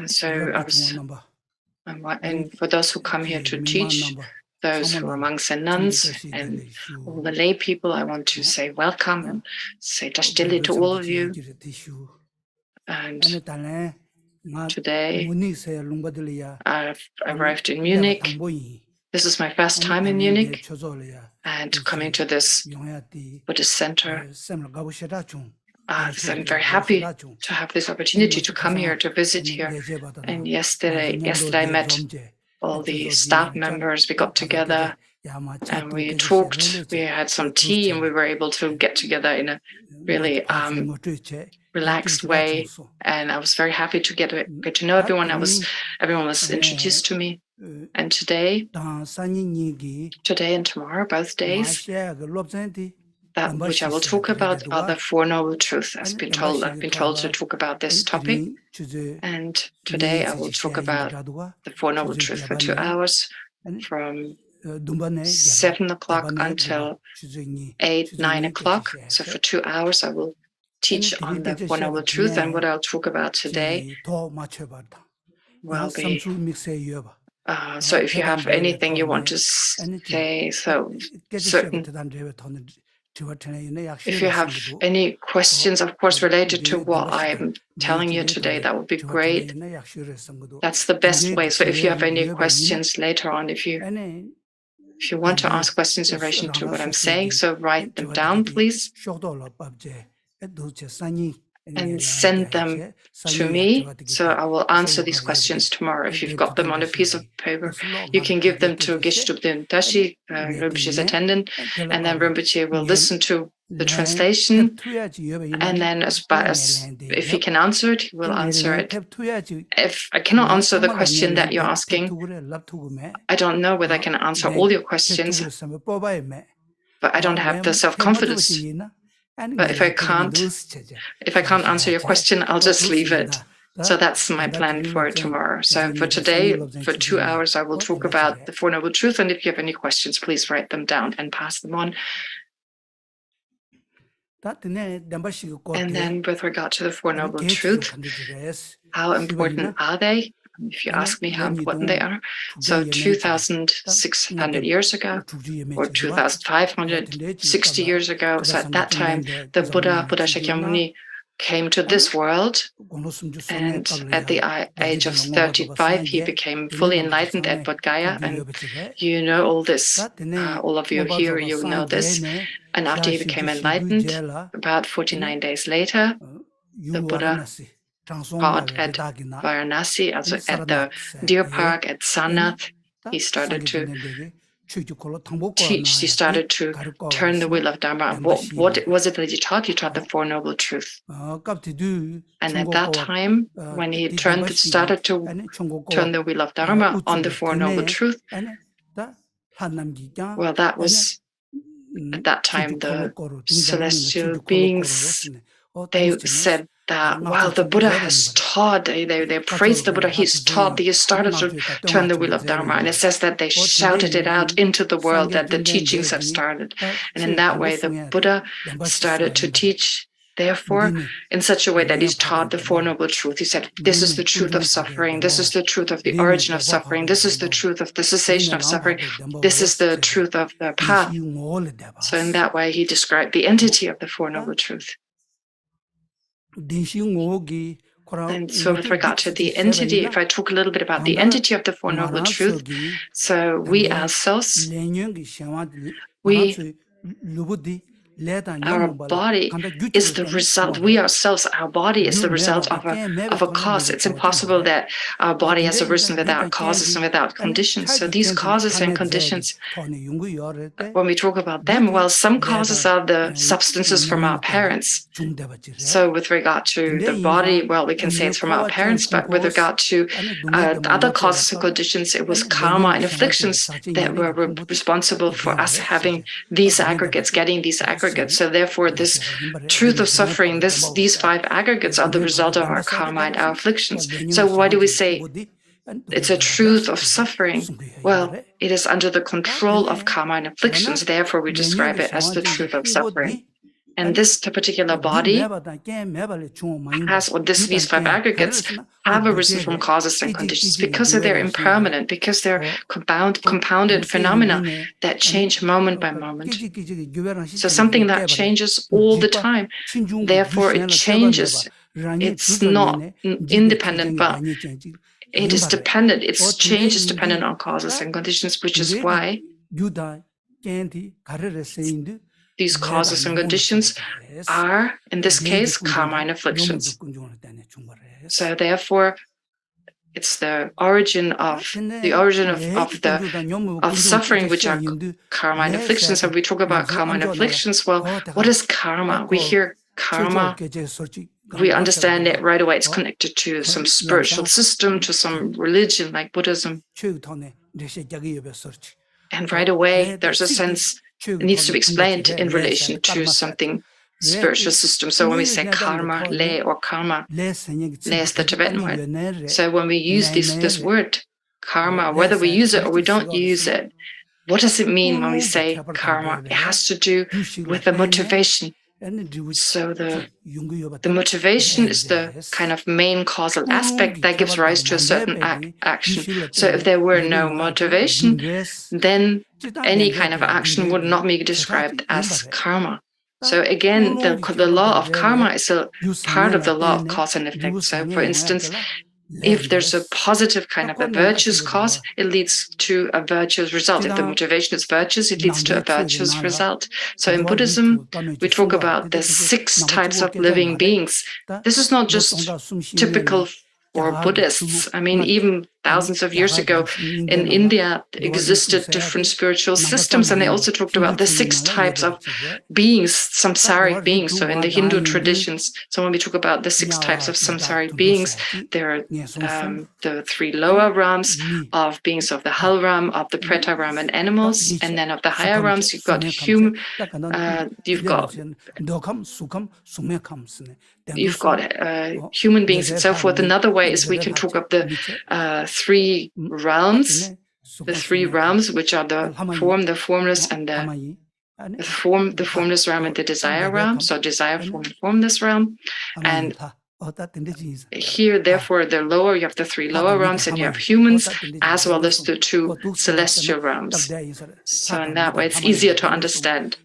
So I was, and for those who come here to teach, those who are monks and nuns, and all the lay people, I want to say welcome and say tashdili to all of you. And today I've arrived in Munich. This is my first time in Munich, and coming to this Buddhist center, I'm very happy to have this opportunity to come here, to visit here. And yesterday I met all the staff members. We got together and we talked. We had some tea, and we were able to get together in a really relaxed way. And I was very happy to get to know everyone. Everyone was introduced to me. And today and tomorrow, both days, that which I will talk about are the Four Noble Truths. I've been told to talk about this topic. And today I will talk about the Four Noble Truths for 2 hours, from 7 o'clock until 8, 9 o'clock. So for 2 hours, I will teach on the Four Noble Truths, and what I'll talk about today will be so if you have anything you want to say, so certain, if you have any questions, of course, related to what I'm telling you today, that would be great. That's the best way. So if you have any questions later on, if you want to ask questions in relation to what I'm saying, so write them down, please, and send them to me, so I will answer these questions tomorrow. If you've got them on a piece of paper, you can give them to Geshe Rinpoche, Rinpoche's attendant, and then Rinpoche will listen to the translation, and then if he can answer it, he will answer it. If I cannot answer the question that you're asking, I don't know whether I can answer all your questions, but I don't have the self-confidence. But if I can't answer your question, I'll just leave it. So that's my plan for tomorrow. So for today, for 2 hours, I will talk about the Four Noble Truths. And if you have any questions, please write them down and pass them on. And then with regard to the Four Noble Truths, how important are they? If you ask me how important they are. So 2,600 years ago, or 2,560 years ago, so at that time, the Buddha Shakyamuni, came to this world, and at the age of 35, he became fully enlightened at Bodh Gaya, and you know all this, all of you here, you know this. And after he became enlightened, about 49 days later, the Buddha taught at Varanasi, also at the deer park at Sarnath. He started to teach, he started to turn the wheel of Dharma. What was it that he taught? He taught the Four Noble Truths. And at that time, when he started to turn the wheel of Dharma on the Four Noble Truths, well, that was, at that time, the celestial beings, they said that, well, the Buddha has taught, they praised the Buddha, he started to turn the wheel of Dharma. And it says that they shouted it out into the world that the teachings have started. And in that way, the Buddha started to teach, therefore, in such a way that he's taught the Four Noble Truths. He said, this is the truth of suffering. This is the truth of the origin of suffering. This is the truth of the cessation of suffering. This is the truth of the path. So in that way, he described the entity of the Four Noble Truths. And so with regard to the entity, if I talk a little bit about the entity of the Four Noble Truths, so we ourselves, our body is the result. We ourselves, our body is the result of a cause. It's impossible that our body has arisen without causes and without conditions. So these causes and conditions, when we talk about them, well, some causes are the substances from our parents. So with regard to the body, well, we can say it's from our parents, but with regard to other causes and conditions, it was karma and afflictions that were responsible for us having these aggregates, getting these aggregates. So therefore, this truth of suffering, these 5 aggregates are the result of our karma and our afflictions. So why do we say it's a truth of suffering? Well, it is under the control of karma and afflictions. Therefore, we describe it as the truth of suffering. And this particular body has, or these 5 aggregates have arisen from causes and conditions because they're impermanent, because they're compounded phenomena that change moment by moment. So something that changes all the time, therefore it changes. It's not independent, but it is dependent. Its change is dependent on causes and conditions, which is why these causes and conditions are, in this case, karma and afflictions. So therefore, it's the origin of suffering, which are karma and afflictions. And we talk about karma and afflictions. Well, what is karma? We hear karma, we understand it right away. It's connected to some spiritual system, to some religion like Buddhism. And right away, there's a sense it needs to be explained in relation to something spiritual system. So when we say karma, le, or karma, le is the Tibetan word. So when we use this word, karma, whether we use it or we don't use it, what does it mean when we say karma? It has to do with the motivation. So the motivation is the kind of main causal aspect that gives rise to a certain action. So if there were no motivation, then any kind of action would not be described as karma. So again, the law of karma is a part of the law of cause and effect. So for instance, if there's a positive kind of a virtuous cause, it leads to a virtuous result. If the motivation is virtuous, it leads to a virtuous result. So in Buddhism, we talk about the 6 types of living beings. This is not just typical for Buddhists. I mean, even thousands of years ago in India existed different spiritual systems, and they also talked about the 6 types of beings, samsaric beings. So in the Hindu traditions, so when we talk about the 6 types of samsaric beings, there are the 3 lower realms of beings of the Hell realm, of the Preta realm, and animals, and then of the higher realms, you've got human beings and so forth. Another way is we can talk of the 3 realms, which are the form, the formless, and the formless realm and the desire realm. So desire, form, and formless realm. And here, therefore, the lower, you have the 3 lower realms, and you have humans, as well as the 2 celestial realms. So in that way, it's easier to understand.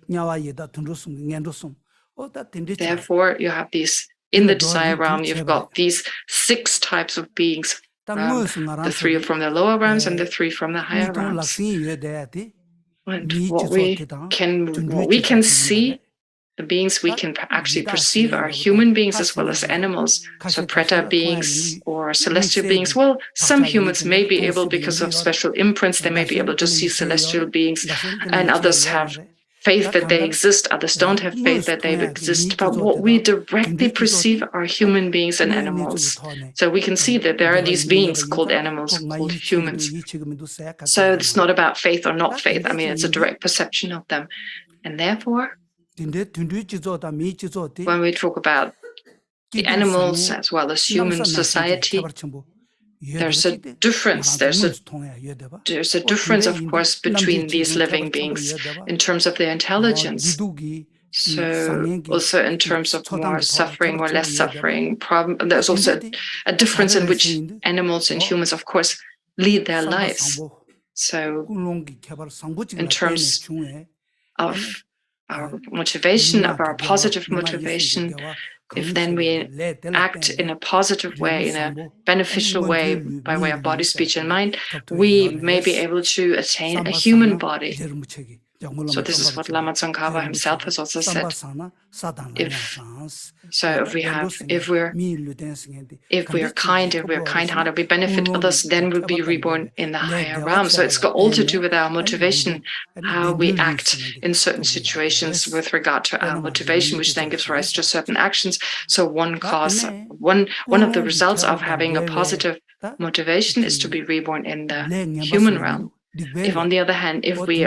Therefore, you have these, in the desire realm, you've got these 6 types of beings, the 3 from the lower realms and the 3 from the higher realms. And what we can see, the beings we can actually perceive are human beings as well as animals. So Preta beings or celestial beings, well, some humans may be able, because of special imprints, they may be able to see celestial beings, and others have faith that they exist, others don't have faith that they exist. But what we directly perceive are human beings and animals. So we can see that there are these beings called animals, called humans. So it's not about faith or not faith. I mean, it's a direct perception of them. And therefore, when we talk about the animals as well as human society, there's a difference. There's a difference, of course, between these living beings in terms of their intelligence. So also in terms of more suffering or less suffering. There's also a difference in which animals and humans, of course, lead their lives. So in terms of our motivation, of our positive motivation, if then we act in a positive way, in a beneficial way, by way of body, speech, and mind, we may be able to attain a human body. So this is what Lama Tsongkhapa himself has also said. If we are kind-hearted, we benefit others, then we'll be reborn in the higher realm. So it's got all to do with our motivation, how we act in certain situations with regard to our motivation, which then gives rise to certain actions. So one of the results of having a positive motivation is to be reborn in the human realm. If, on the other hand, if we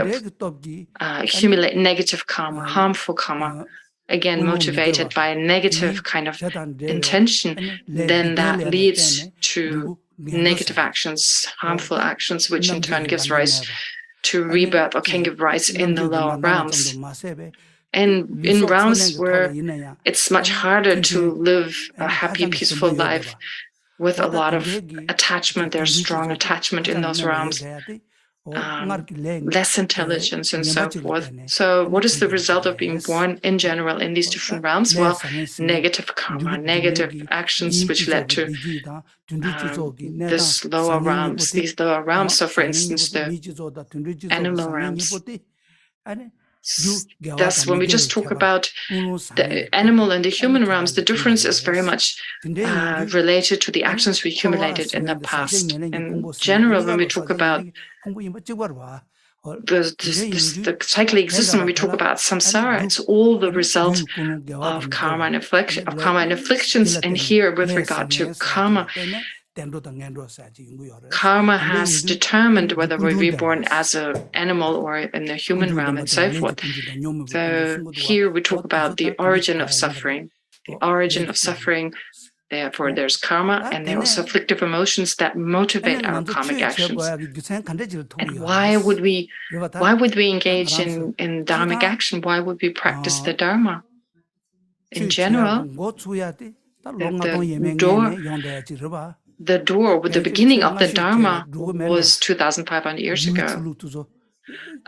accumulate negative karma, harmful karma, again motivated by a negative kind of intention, then that leads to negative actions, harmful actions, which in turn gives rise to rebirth or can give rise in the lower realms. And in realms where it's much harder to live a happy, peaceful life with a lot of attachment, there's strong attachment in those realms, less intelligence and so forth. So what is the result of being born in general in these different realms? Well, negative karma, negative actions which led to these lower realms. So for instance, the animal realms. Thus, when we just talk about the animal and the human realms, the difference is very much related to the actions we accumulated in the past. In general, when we talk about the cyclic existence, when we talk about samsara, it's all the result of karma and afflictions. And here, with regard to karma, karma has determined whether we're reborn as an animal or in the human realm and so forth. So here we talk about the origin of suffering. The origin of suffering, therefore there's karma, and there are also afflictive emotions that motivate our karmic actions. And why would we engage in dharmic action? Why would we practice the Dharma? In general, the door with the beginning of the Dharma was 2,500 years ago.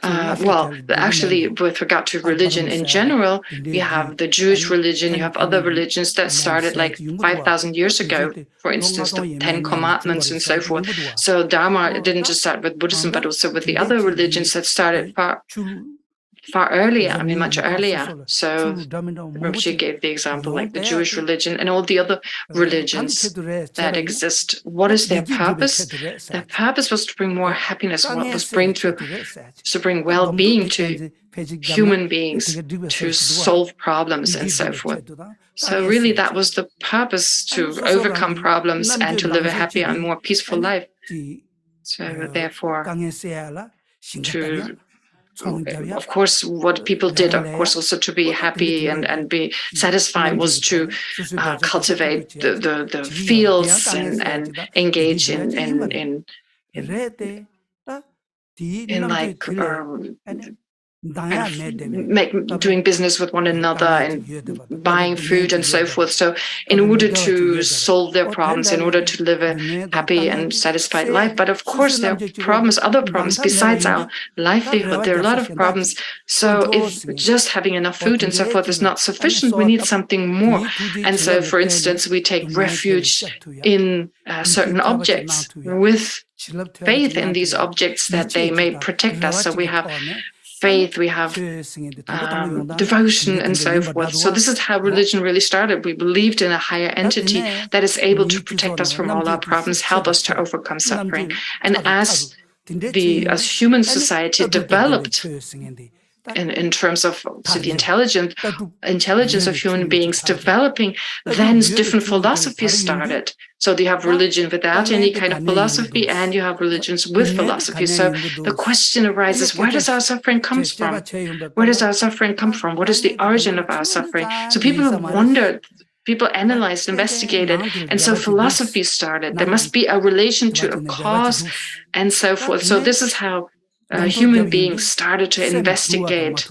Well, actually, with regard to religion in general, you have the Jewish religion, you have other religions that started like 5,000 years ago, for instance, the 10 Commandments and so forth. So Dharma didn't just start with Buddhism, but also with the other religions that started far earlier, much earlier. So Rinpoche gave the example like the Jewish religion and all the other religions that exist. What is their purpose? Their purpose was to bring more happiness, to bring well-being to human beings, to solve problems and so forth. So really that was the purpose, to overcome problems and to live a happier and more peaceful life. So therefore, of course, what people did, of course, also to be happy and be satisfied was to cultivate the fields and engage in like doing business with one another and buying food and so forth. So in order to solve their problems, in order to live a happy and satisfied life. But of course, there are problems, other problems besides our livelihood. There are a lot of problems. So if just having enough food and so forth is not sufficient, we need something more. And so, for instance, we take refuge in certain objects with faith in these objects that they may protect us. So we have faith, we have devotion and so forth. So this is how religion really started. We believed in a higher entity that is able to protect us from all our problems, help us to overcome suffering. And as human society developed in terms of the intelligence of human beings developing, then different philosophies started. So you have religion without any kind of philosophy, and you have religions with philosophy. So the question arises, where does our suffering come from? Where does our suffering come from? What is the origin of our suffering? So people wondered, people analyzed, investigated, and so philosophy started. There must be a relation to a cause and so forth. So this is how human beings started to investigate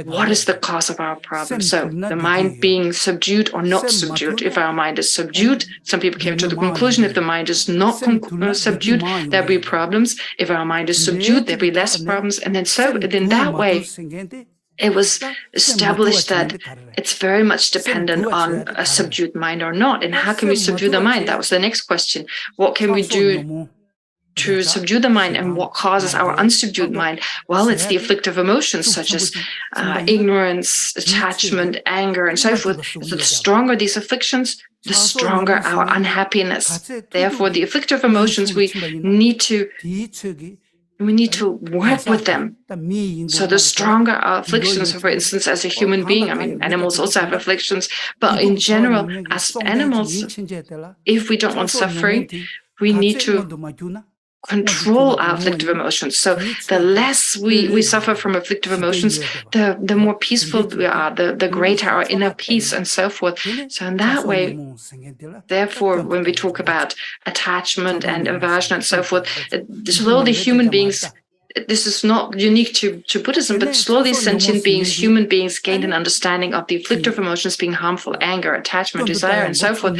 what is the cause of our problem. So the mind being subdued or not subdued. If our mind is subdued, some people came to the conclusion if the mind is not subdued, there'll be problems. If our mind is subdued, there'll be less problems. And then in that way, it was established that it's very much dependent on a subdued mind or not. And how can we subdue the mind? That was the next question. What can we do to subdue the mind, and what causes our unsubdued mind? Well, it's the afflictive emotions such as ignorance, attachment, anger, and so forth. So the stronger these afflictions, the stronger our unhappiness. Therefore, the afflictive emotions, we need to work with them. So the stronger our afflictions, for instance, as a human being, animals also have afflictions, but in general, as animals, if we don't want suffering, we need to control our afflictive emotions. So the less we suffer from afflictive emotions, the more peaceful we are, the greater our inner peace and so forth. So in that way, therefore, when we talk about attachment and aversion and so forth, slowly human beings this is not unique to Buddhism, but slowly sentient beings, human beings, gained an understanding of the afflictive emotions being harmful, anger, attachment, desire, and so forth,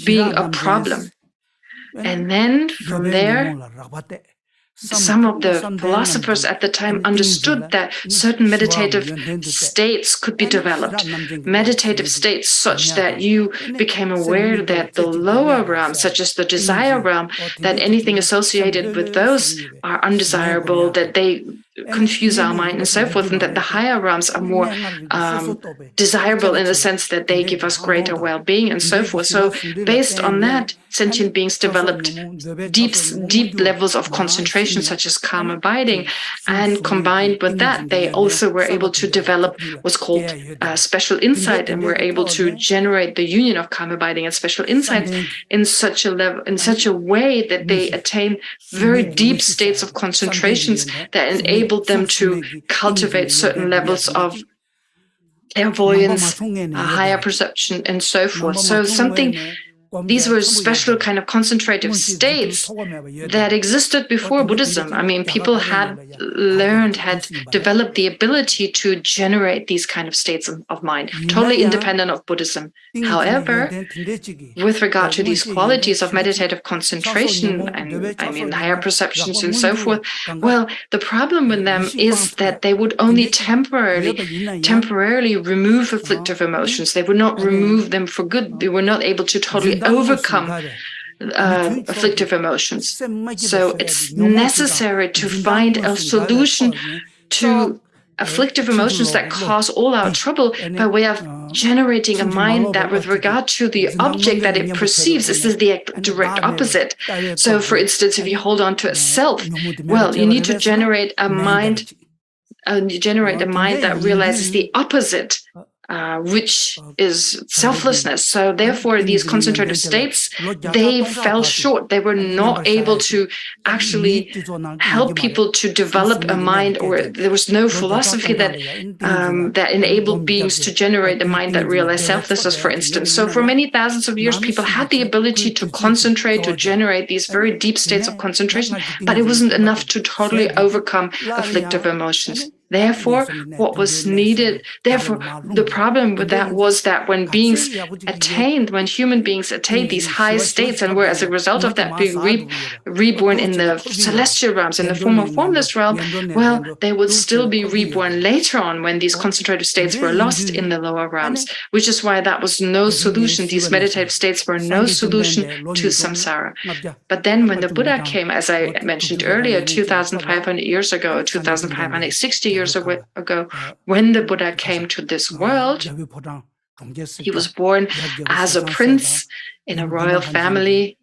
being a problem. And then from there, some of the philosophers at the time understood that certain meditative states could be developed, meditative states such that you became aware that the lower realm, such as the desire realm, that anything associated with those are undesirable, that they confuse our mind and so forth, and that the higher realms are more desirable in the sense that they give us greater well-being and so forth. So based on that, sentient beings developed deep levels of concentration, such as calm abiding, and combined with that, they also were able to develop what's called special insight, and were able to generate the union of calm abiding and special insight in such a level, in such a way that they attain very deep states of concentrations that enabled them to cultivate certain levels of clairvoyance, higher perception, and so forth. So these were special kind of concentrative states that existed before Buddhism. I mean, people had developed the ability to generate these kind of states of mind, totally independent of Buddhism. However, with regard to these qualities of meditative concentration and, I mean, higher perceptions and so forth, well, the problem with them is that they would only temporarily remove afflictive emotions. They would not remove them for good. They were not able to totally overcome afflictive emotions. So it's necessary to find a solution to afflictive emotions that cause all our trouble by way of generating a mind that, with regard to the object that it perceives, this is the direct opposite. So, for instance, if you hold on to a self, well, you need to generate a mind, that realizes the opposite, which is selflessness. So therefore, these concentrative states, they fell short. They were not able to actually help people to develop a mind, or there was no philosophy that enabled beings to generate a mind that realized selflessness, for instance. So for many thousands of years, people had the ability to concentrate, to generate these very deep states of concentration, but it wasn't enough to totally overcome afflictive emotions. Therefore, what was needed, the problem with that was that when human beings attained these high states and were, as a result of that, being reborn in the celestial realms, in the form of formless realm, well, they would still be reborn later on when these concentrative states were lost in the lower realms, which is why that was no solution. These meditative states were no solution to samsara. But then when the Buddha came, as I mentioned earlier, 2,500 years ago, 2,560 years ago, when the Buddha came to this world, he was born as a prince in a royal family,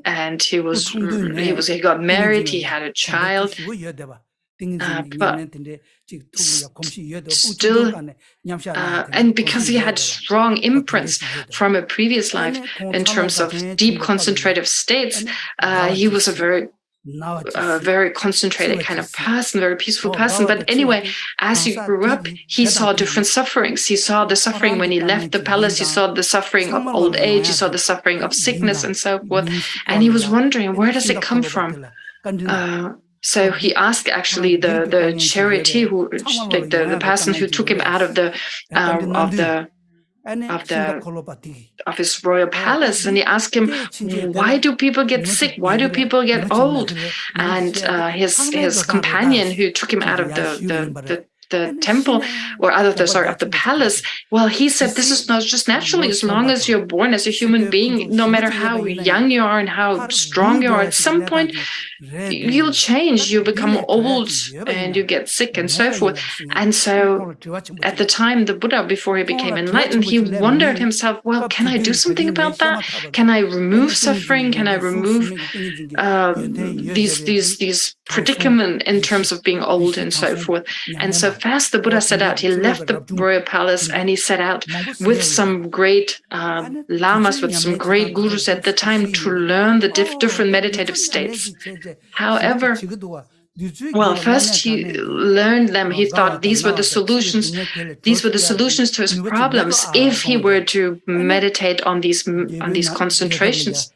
and he got married, he had a child, but still, and because he had strong imprints from a previous life in terms of deep concentrative states, he was a very concentrated kind of person, very peaceful person. But anyway, as he grew up, he saw different sufferings. He saw the suffering when he left the palace. He saw the suffering of old age. He saw the suffering of sickness and so forth. And he was wondering, where does it come from? So he asked actually the charioteer, the person who took him out of of his royal palace, and he asked him, why do people get sick? Why do people get old? And his companion who took him out of the temple, or out of the palace, well, he said, this is not just naturally. As long as you're born as a human being, no matter how young you are and how strong you are, at some point you'll change, you become old and you get sick and so forth. And so at the time, the Buddha, before he became enlightened, he wondered himself, well, can I do something about that? Can I remove suffering? Can I remove these predicament in terms of being old and so forth? And so fast the Buddha set out. He left the royal palace and he set out with some great lamas, with some great gurus at the time, to learn the different meditative states. However, well, first he learned them. He thought these were the solutions. These were the solutions to his problems if he were to meditate on these concentrations.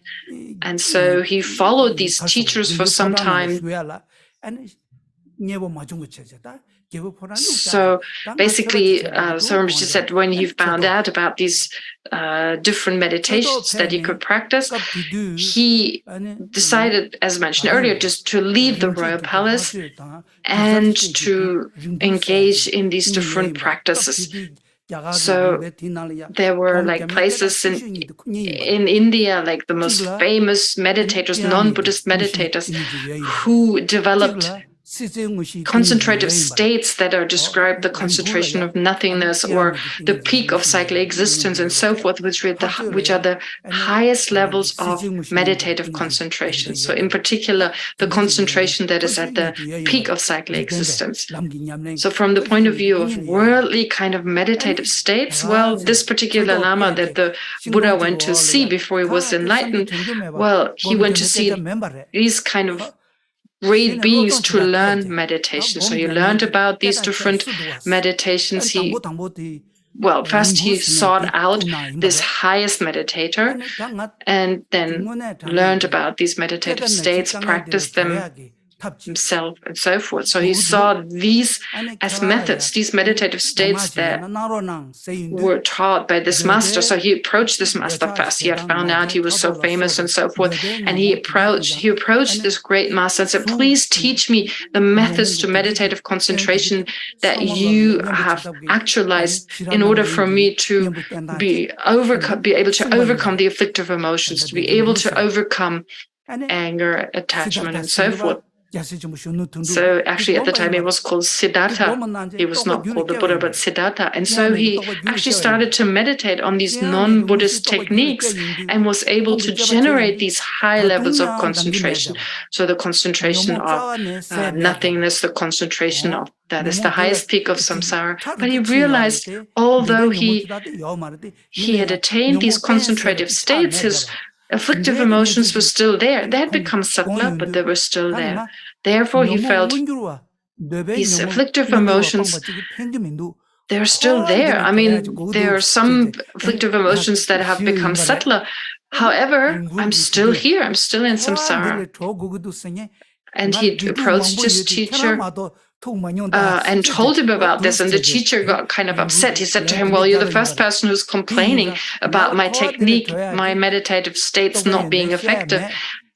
And so he followed these teachers for some time. So basically, Rinpoche said when he found out about these different meditations that he could practice, he decided, as mentioned earlier, just to leave the royal palace and to engage in these different practices. So there were like places in India, like the most famous meditators, non-Buddhist meditators, who developed concentrative states that are described the concentration of nothingness or the peak of cyclic existence and so forth, which are the highest levels of meditative concentration. So in particular, the concentration that is at the peak of cyclic existence. So from the point of view of worldly kind of meditative states, well, this particular Lama that the Buddha went to see before he was enlightened, well, he went to see these kind of great beings to learn meditation. So he learned about these different meditations. First he sought out this highest meditator and then learned about these meditative states, practiced them himself and so forth. So he saw these as methods, these meditative states that were taught by this master. So he approached this master first. He had found out he was so famous and so forth. And he approached this great master and said, please teach me the methods to meditative concentration that you have actualized in order for me to be able to overcome the afflictive emotions, to be able to overcome anger, attachment, and so forth. So actually at the time he was called Siddhartha. He was not called the Buddha, but Siddhartha. And so he actually started to meditate on these non-Buddhist techniques and was able to generate these high levels of concentration. So the concentration of nothingness, the concentration of that is the highest peak of samsara. But he realized, although he had attained these concentrative states, his afflictive emotions were still there. They had become subtler, but they were still there. Therefore, he felt these afflictive emotions, they're still there. I mean, there are some afflictive emotions that have become subtler. However, I'm still here. I'm still in samsara. And he approached his teacher and told him about this, and the teacher got kind of upset. He said to him, well, you're the first person who's complaining about my technique, my meditative states not being effective.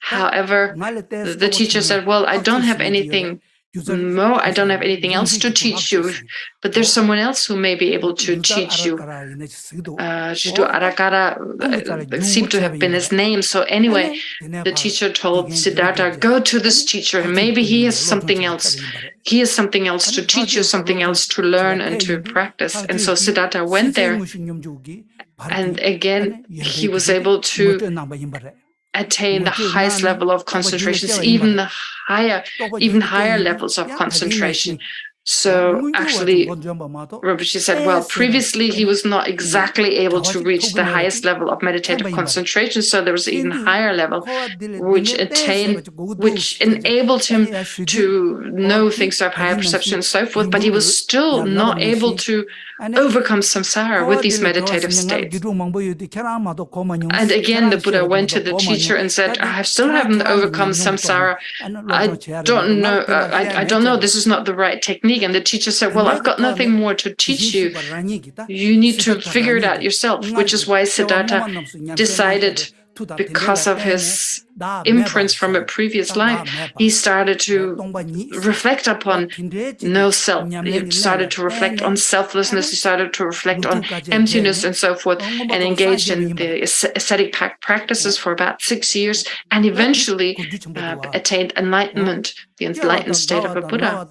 However, the teacher said, well, I don't have anything more, I don't have anything else to teach you, but there's someone else who may be able to teach you. Jhado Aryatara seemed to have been his name. So anyway, the teacher told Siddhartha, go to this teacher, and maybe he has something else. He has something else to teach you, something else to learn and to practice. And so Siddhartha went there, and again, he was able to attain the highest level of concentrations, even higher levels of concentration. So actually, Rinpoche said, well, previously he was not exactly able to reach the highest level of meditative concentration, so there was an even higher level, which enabled him to know things of higher perception and so forth, but he was still not able to overcome samsara with these meditative states. And again, the Buddha went to the teacher and said, I still haven't overcome samsara. I don't know, this is not the right technique. And the teacher said, well, I've got nothing more to teach you. You need to figure it out yourself, which is why Siddhartha decided, because of his imprints from a previous life, he started to reflect upon no self. He started to reflect on selflessness. He started to reflect on emptiness and so forth, and engaged in the ascetic practices for about 6 years, and eventually attained enlightenment, the enlightened state of a Buddha.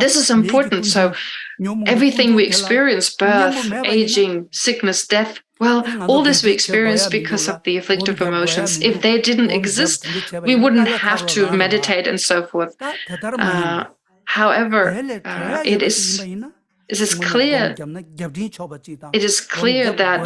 This is important. So everything we experience, birth, aging, sickness, death, well, all this we experience because of the afflictive emotions. If they didn't exist, we wouldn't have to meditate and so forth. However, it is clear that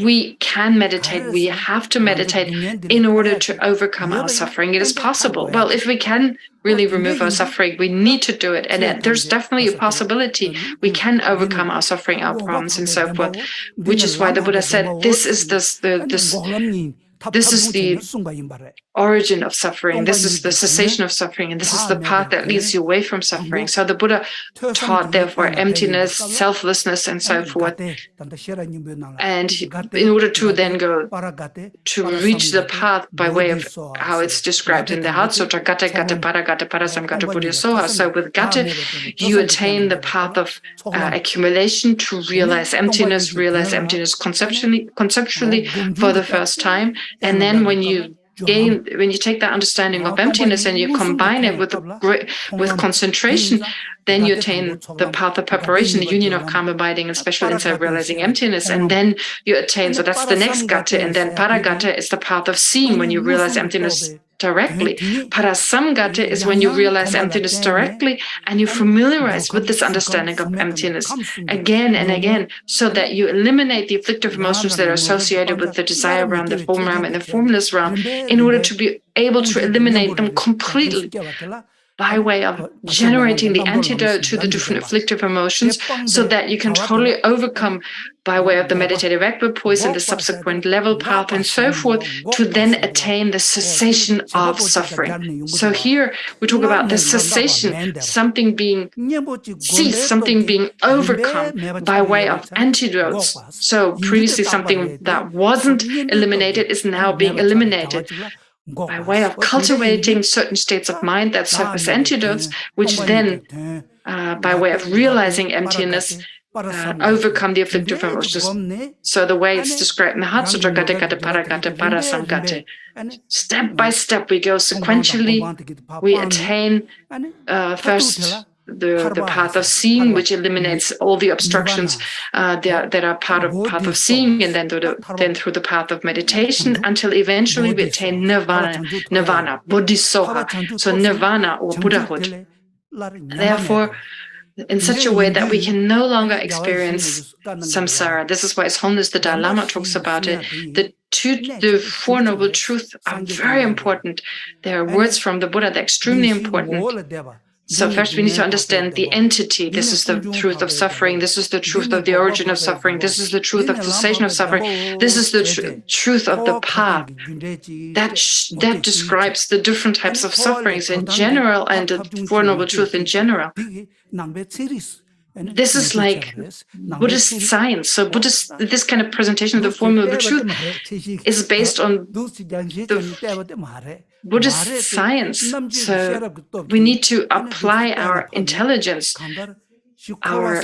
we can meditate. We have to meditate in order to overcome our suffering. It is possible. Well, if we can really remove our suffering, we need to do it. And there's definitely a possibility we can overcome our suffering, our problems, and so forth, which is why the Buddha said, this is This is the origin of suffering. This is the cessation of suffering, and this is the path that leads you away from suffering. So the Buddha taught, therefore, emptiness, selflessness, and so forth. And in order to then go to reach the path by way of how it's described in the Heart Sutra, Gate, Gate, Para, Gate, Parasam, Gate, Buddhisoha. So with Gate, you attain the path of accumulation to realize emptiness conceptually for the first time. And then when you take that understanding of emptiness and you combine it with concentration, then you attain the path of preparation, the union of calm abiding and special insight, realizing emptiness, and then you attain, so that's the next Gate, and then Paragate is the path of seeing when you realize emptiness directly. Parasamgata is when you realize emptiness directly and you familiarize with this understanding of emptiness again and again, so that you eliminate the afflictive emotions that are associated with the desire realm, the form realm, and the formless realm, in order to be able to eliminate them completely by way of generating the antidote to the different afflictive emotions, so that you can totally overcome by way of the meditative equipoise and the subsequent level path and so forth, to then attain the cessation of suffering. So here we talk about the cessation, something being ceased, something being overcome by way of antidotes. So previously something that wasn't eliminated is now being eliminated by way of cultivating certain states of mind that serve as antidotes, which then, by way of realizing emptiness, overcome the afflictive emotions. So the way it's described in the Heart Sutra, Gate, Gate, Para, Gate, Parasam, Gate. Step by step, we go sequentially. We attain first the path of seeing, which eliminates all the obstructions that are part of seeing, and then through the path of meditation, until eventually we attain nirvana, bodhisoha, so nirvana or Buddhahood. Therefore, in such a way that we can no longer experience samsara. This is why His Holiness the Dalai Lama talks about it. The Four Noble Truths are very important. There are words from the Buddha that are extremely important. So first we need to understand the entity. This is the truth of suffering. This is the truth of the origin of suffering. This is the truth of the cessation of suffering. This is the truth of the path that describes the different types of sufferings in general and the Four Noble Truths in general. This is like Buddhist science. So this kind of presentation of the Four Noble Truths is based on the Buddhist science. So we need to apply our intelligence, our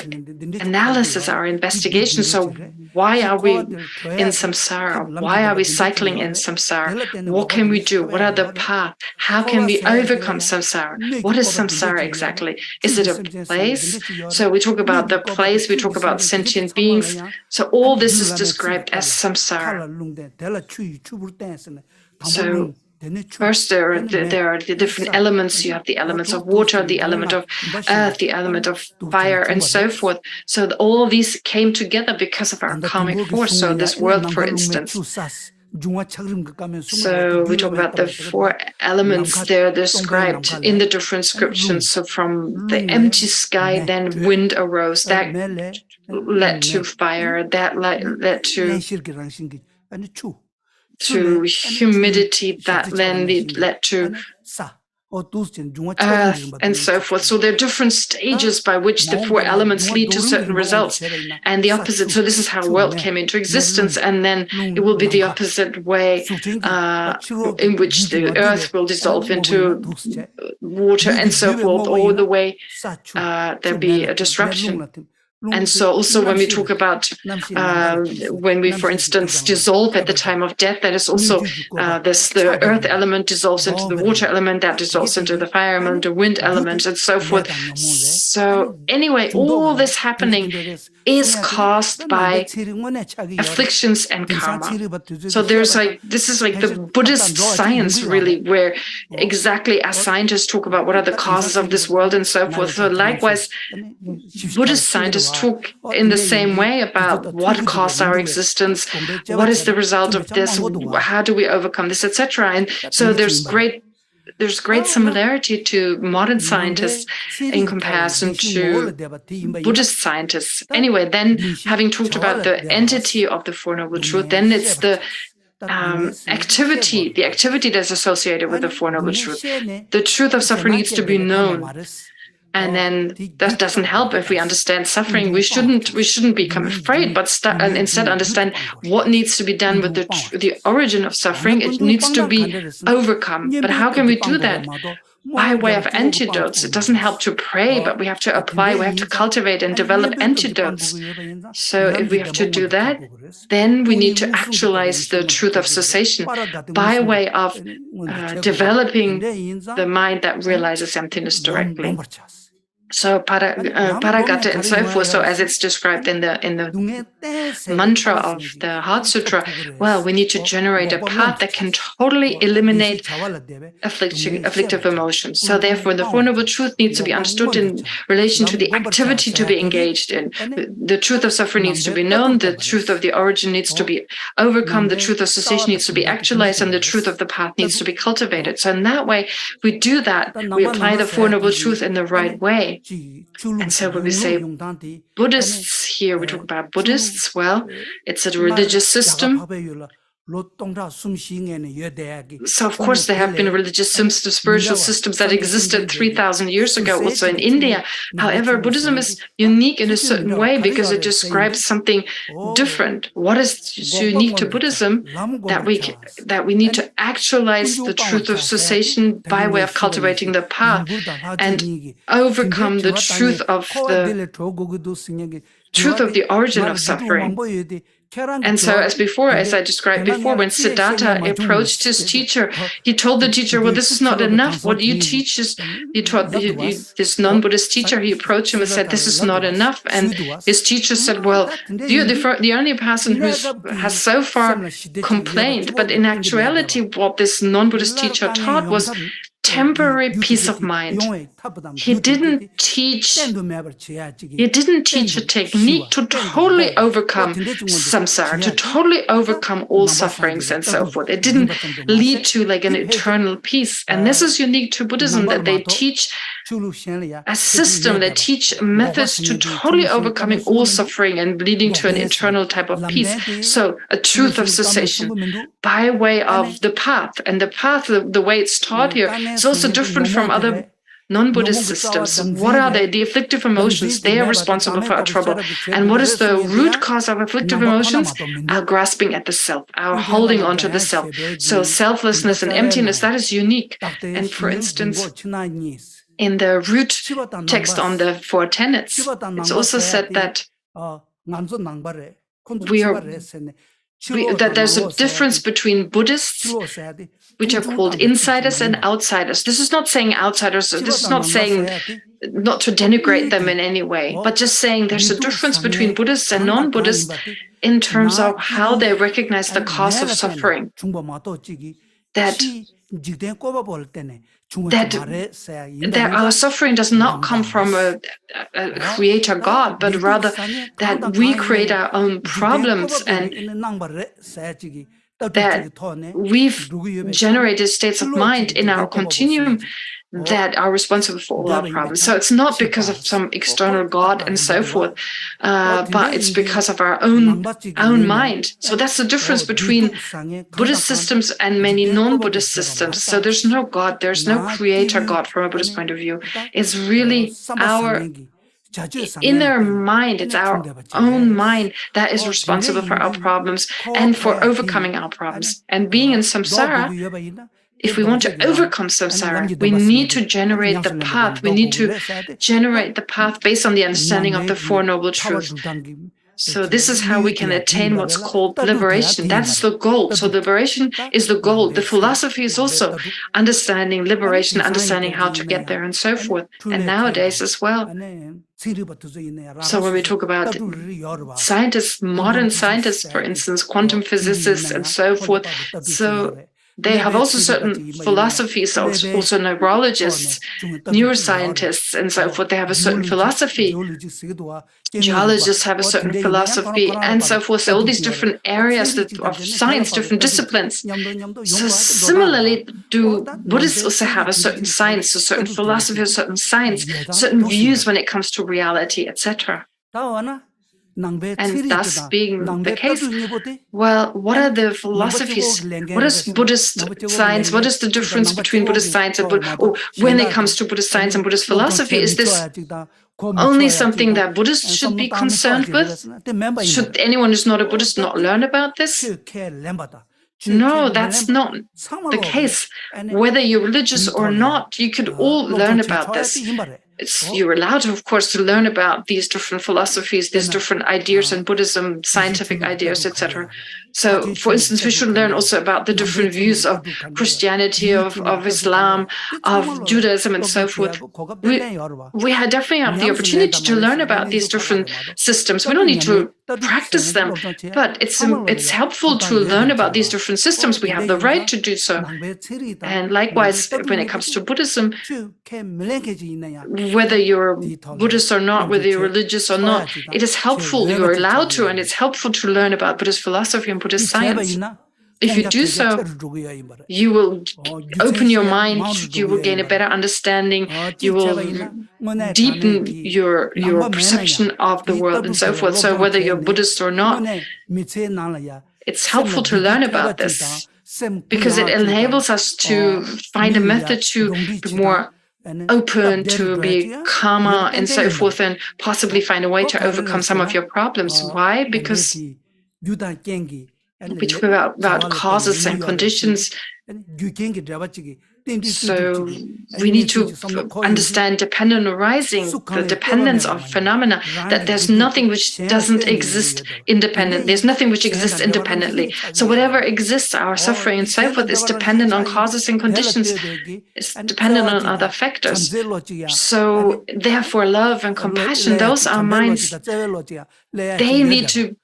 analysis, our investigation. So why are we in samsara? Why are we cycling in samsara? What can we do? What are the paths? How can we overcome samsara? What is samsara exactly? Is it a place? So we talk about the place, we talk about sentient beings. So all this is described as samsara. So first, there are the different elements. You have the elements of water, the element of earth, the element of fire, and so forth. So all of these came together because of our karmic force. So this world, for instance. So we talk about the four elements. They're described in the different scriptures. So from the empty sky, then wind arose. That led to fire. That led to humidity, that then led to earth, and so forth. So there are different stages by which the four elements lead to certain results, and the opposite. So this is how the world came into existence, and then it will be the opposite way in which the earth will dissolve into water, and so forth, all the way there'll be a disruption. And so also when we talk about when we, for instance, dissolve at the time of death, that is also the earth element dissolves into the water element, that dissolves into the fire element, the wind element, and so forth. So anyway, all this happening is caused by afflictions and karma. So this is like the Buddhist science, really, where exactly as scientists talk about what are the causes of this world and so forth. So likewise, Buddhist scientists talk in the same way about what caused our existence, what is the result of this, how do we overcome this, etc. And so there's great similarity to modern scientists in comparison to Buddhist scientists. Anyway, then having talked about the entity of the Four Noble Truths, then it's the activity, the activity that's associated with the Four Noble Truths. The truth of suffering needs to be known. And then that doesn't help if we understand suffering. We shouldn't become afraid, but instead understand what needs to be done with the origin of suffering. It needs to be overcome. But how can we do that? By way of antidotes. It doesn't help to pray, but we have to apply, we have to cultivate and develop antidotes. So if we have to do that, then we need to actualize the truth of cessation by way of developing the mind that realizes emptiness directly. So paragata and so forth. So as it's described in the mantra of the Heart Sutra, well, we need to generate a path that can totally eliminate afflictive emotions. So therefore, the Four Noble Truth needs to be understood in relation to the activity to be engaged in. The truth of suffering needs to be known. The truth of the origin needs to be overcome. The truth of cessation needs to be actualized, and the truth of the path needs to be cultivated. So in that way, we do that. We apply the Four Noble Truth in the right way. And so when we say Buddhists here, we talk about Buddhists, well, it's a religious system. So of course there have been religious systems, spiritual systems that existed 3,000 years ago also in India. However, Buddhism is unique in a certain way because it describes something different. What is unique to Buddhism? That we need to actualize the truth of cessation by way of cultivating the path and overcome the truth of the origin of suffering. And so as I described before, when Siddhartha approached his teacher, he told the teacher, well, this is not enough. What you teach is, he taught this non-Buddhist teacher, he approached him and said, this is not enough. And his teacher said, well, you're the only person who has so far complained. But in actuality, what this non-Buddhist teacher taught was temporary peace of mind. He didn't teach a technique to totally overcome samsara, to totally overcome all sufferings and so forth. It didn't lead to like an eternal peace. And this is unique to Buddhism, that they teach a system, they teach methods to totally overcoming all suffering and leading to an eternal type of peace. So a truth of cessation by way of the path. And the path, the way it's taught here, is also different from other non-Buddhist systems. What are they? The afflictive emotions, they are responsible for our trouble. And what is the root cause of afflictive emotions? Our grasping at the self, our holding on to the self. So selflessness and emptiness, that is unique. And for instance, in the root text on the Four Tenets, it's also said that that there's a difference between Buddhists, which are called insiders, and outsiders. This is not saying outsiders, this is not saying not to denigrate them in any way, but just saying there's a difference between Buddhists and non-Buddhists in terms of how they recognize the cause of suffering. That our suffering does not come from a creator God, but rather that we create our own problems and that we've generated states of mind in our continuum that are responsible for all our problems. So it's not because of some external God and so forth, but it's because of our own mind. So that's the difference between Buddhist systems and many non-Buddhist systems. So there's no God, there's no creator God from a Buddhist point of view. It's really our inner mind, it's our own mind that is responsible for our problems and for overcoming our problems. And being in samsara, if we want to overcome samsara, we need to generate the path. We need to generate the path based on the understanding of the Four Noble Truths. So this is how we can attain what's called liberation. That's the goal. So liberation is the goal. The philosophy is also understanding liberation, understanding how to get there and so forth. And nowadays as well. So when we talk about scientists, modern scientists, for instance, quantum physicists and so forth, so they have also certain philosophies, also neurologists, neuroscientists, and so forth. They have a certain philosophy. Geologists have a certain philosophy, and so forth. So all these different areas of science, different disciplines. So similarly, do Buddhists also have a certain science, a certain philosophy, a certain science, certain views when it comes to reality, etc. and thus being the case, well, what are the philosophies? What is Buddhist science? What is the difference between Buddhist science and when it comes to Buddhist science and Buddhist philosophy? Is this only something that Buddhists should be concerned with? Should anyone who's not a Buddhist not learn about this? No, that's not the case. Whether you're religious or not, you could all learn about this. You're allowed, of course, to learn about these different philosophies, these different ideas in Buddhism, scientific ideas, etc. So, for instance, we should learn also about the different views of Christianity, of Islam, of Judaism, and so forth. We definitely have the opportunity to learn about these different systems. We don't need to practice them, but it's helpful to learn about these different systems. We have the right to do so. And likewise, when it comes to Buddhism, whether you're Buddhist or not, whether you're religious or not, it is helpful, you're allowed to, and it's helpful to learn about Buddhist philosophy and Buddhist science. If you do so, you will open your mind, you will gain a better understanding, you will deepen your perception of the world and so forth. So whether you're Buddhist or not, it's helpful to learn about this because it enables us to find a method to be more open, to be calmer and so forth, and possibly find a way to overcome some of your problems. Why? Because we talk about causes and conditions. So we need to understand dependent arising, the dependence of phenomena, that there's nothing which doesn't exist independent. There's nothing which exists independently. So whatever exists, our suffering and so forth, is dependent on causes and conditions. It's dependent on other factors. So therefore, love and compassion, those are minds. They need to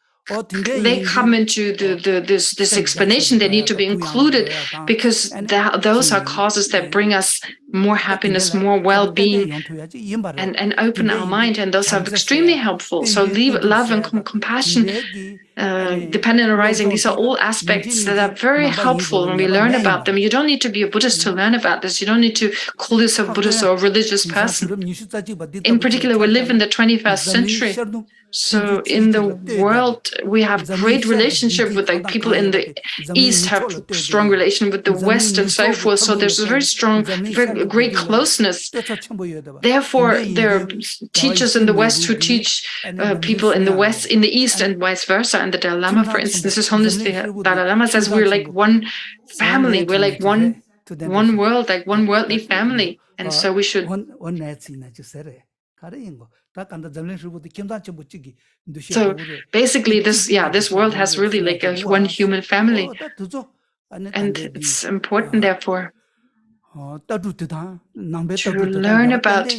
they come into this explanation. They need to be included because those are causes that bring us more happiness, more well-being, and open our mind, and those are extremely helpful. So love and compassion, dependent arising, these are all aspects that are very helpful when we learn about them. You don't need to be a Buddhist to learn about this. You don't need to call yourself Buddhist or a religious person. In particular, we live in the 21st century. So in the world, we have great relationship with people in the East have strong relation with the West and so forth. So there's a very strong, very great closeness. Therefore, there are teachers in the West who teach people in the West, in the East, and vice versa. And the Dalai Lama, for instance, is homeless. The Dalai Lama says we're like one family. We're like one world, like one worldly family. And so we should. So basically, this world has really like one human family, and it's important, therefore, to learn about,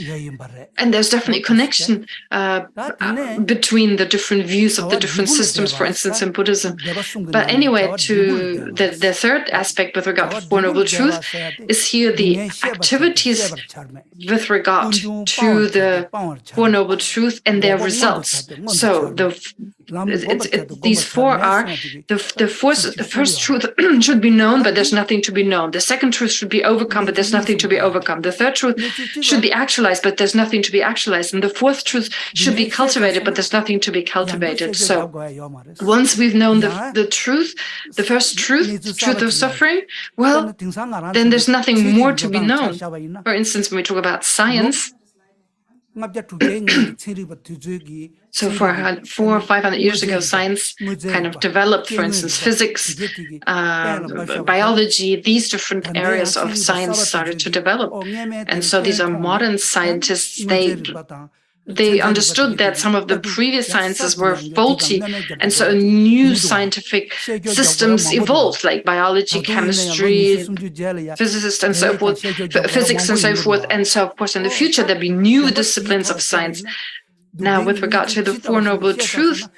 and there's definitely a connection between the different views of the different systems, for instance, in Buddhism. But anyway, to the third aspect with regard to Four Noble Truth is here the activities with regard to the Four Noble Truth and their results. So these four are the first truth should be known, but there's nothing to be known. The second truth should be overcome, but there's nothing to be overcome. The third truth should be actualized, but there's nothing to be actualized. And the fourth truth should be cultivated, but there's nothing to be cultivated. So once we've known the truth, the first truth, the truth of suffering, well, then there's nothing more to be known. For instance, when we talk about science, so for 400 or 500 years ago, science kind of developed, for instance, physics, biology, these different areas of science started to develop. And so these are modern scientists. They understood that some of the previous sciences were faulty, and so new scientific systems evolved, like biology, chemistry, physicists, and so forth, physics, and so forth. And so, of course, in the future, there'll be new disciplines of science. Now, with regard to the Four Noble Truth,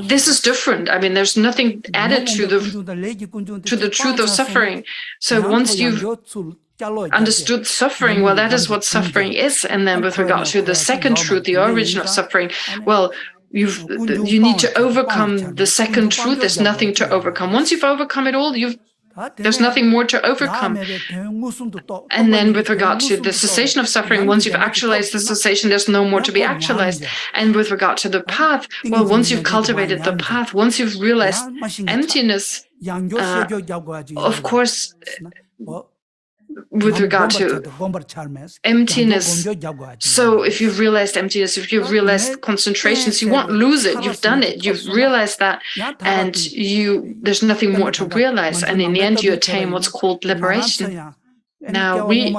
this is different. I mean, there's nothing added to the truth of suffering. So once you've understood suffering, well, that is what suffering is. And then with regard to the second truth, the origin of suffering, well, you need to overcome the second truth. There's nothing to overcome. Once you've overcome it all, you've There's nothing more to overcome. And then with regard to the cessation of suffering, once you've actualized the cessation, there's no more to be actualized. And with regard to the path, well, once you've cultivated the path, once you've realized emptiness, of course, with regard to emptiness, so if you've realized emptiness, if you've realized concentrations, you won't lose it. You've done it. You've realized that, and there's nothing more to realize. And in the end, you attain what's called liberation. Now, we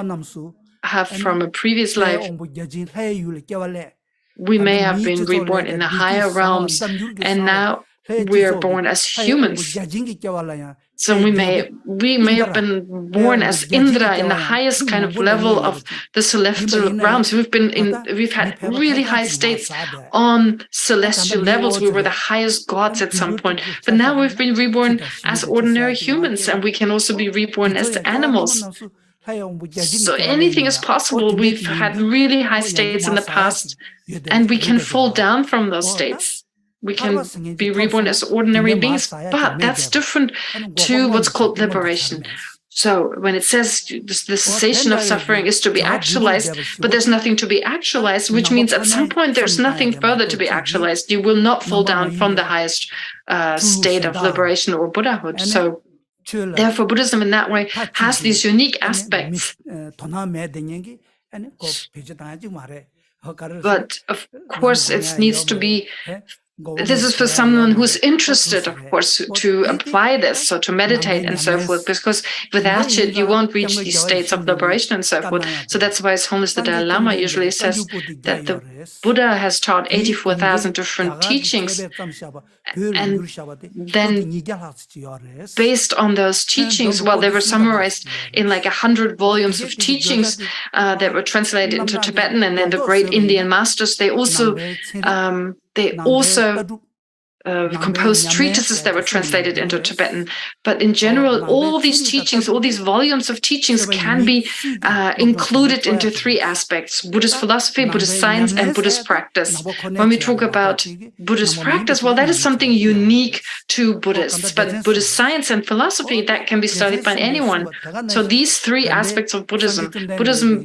have from a previous life, we may have been reborn in the higher realms, and now we are born as humans. So we may have been born as Indra in the highest kind of level of the celestial realms. We've had really high states on celestial levels. We were the highest gods at some point, but now we've been reborn as ordinary humans, and we can also be reborn as animals. So anything is possible. We've had really high states in the past, and we can fall down from those states. We can be reborn as ordinary beings, but that's different to what's called liberation. So when it says the cessation of suffering is to be actualized, but there's nothing to be actualized, which means at some point there's nothing further to be actualized. You will not fall down from the highest state of liberation or Buddhahood. So therefore, Buddhism in that way has these unique aspects. But of course, it needs to be, this is for someone who's interested, of course, to apply this, so to meditate and so forth, because without it, you won't reach these states of liberation and so forth. So that's why His Holiness the Dalai Lama usually says that the Buddha has taught 84,000 different teachings, and then based on those teachings, well, they were summarized in like 100 volumes of teachings that were translated into Tibetan, and then the great Indian masters, they also composed treatises that were translated into Tibetan. But in general, all these teachings, all these volumes of teachings can be included into three aspects: Buddhist philosophy, Buddhist science, and Buddhist practice. When we talk about Buddhist practice, well, that is something unique to Buddhists. But Buddhist science and philosophy, that can be studied by anyone. So these three aspects of Buddhism,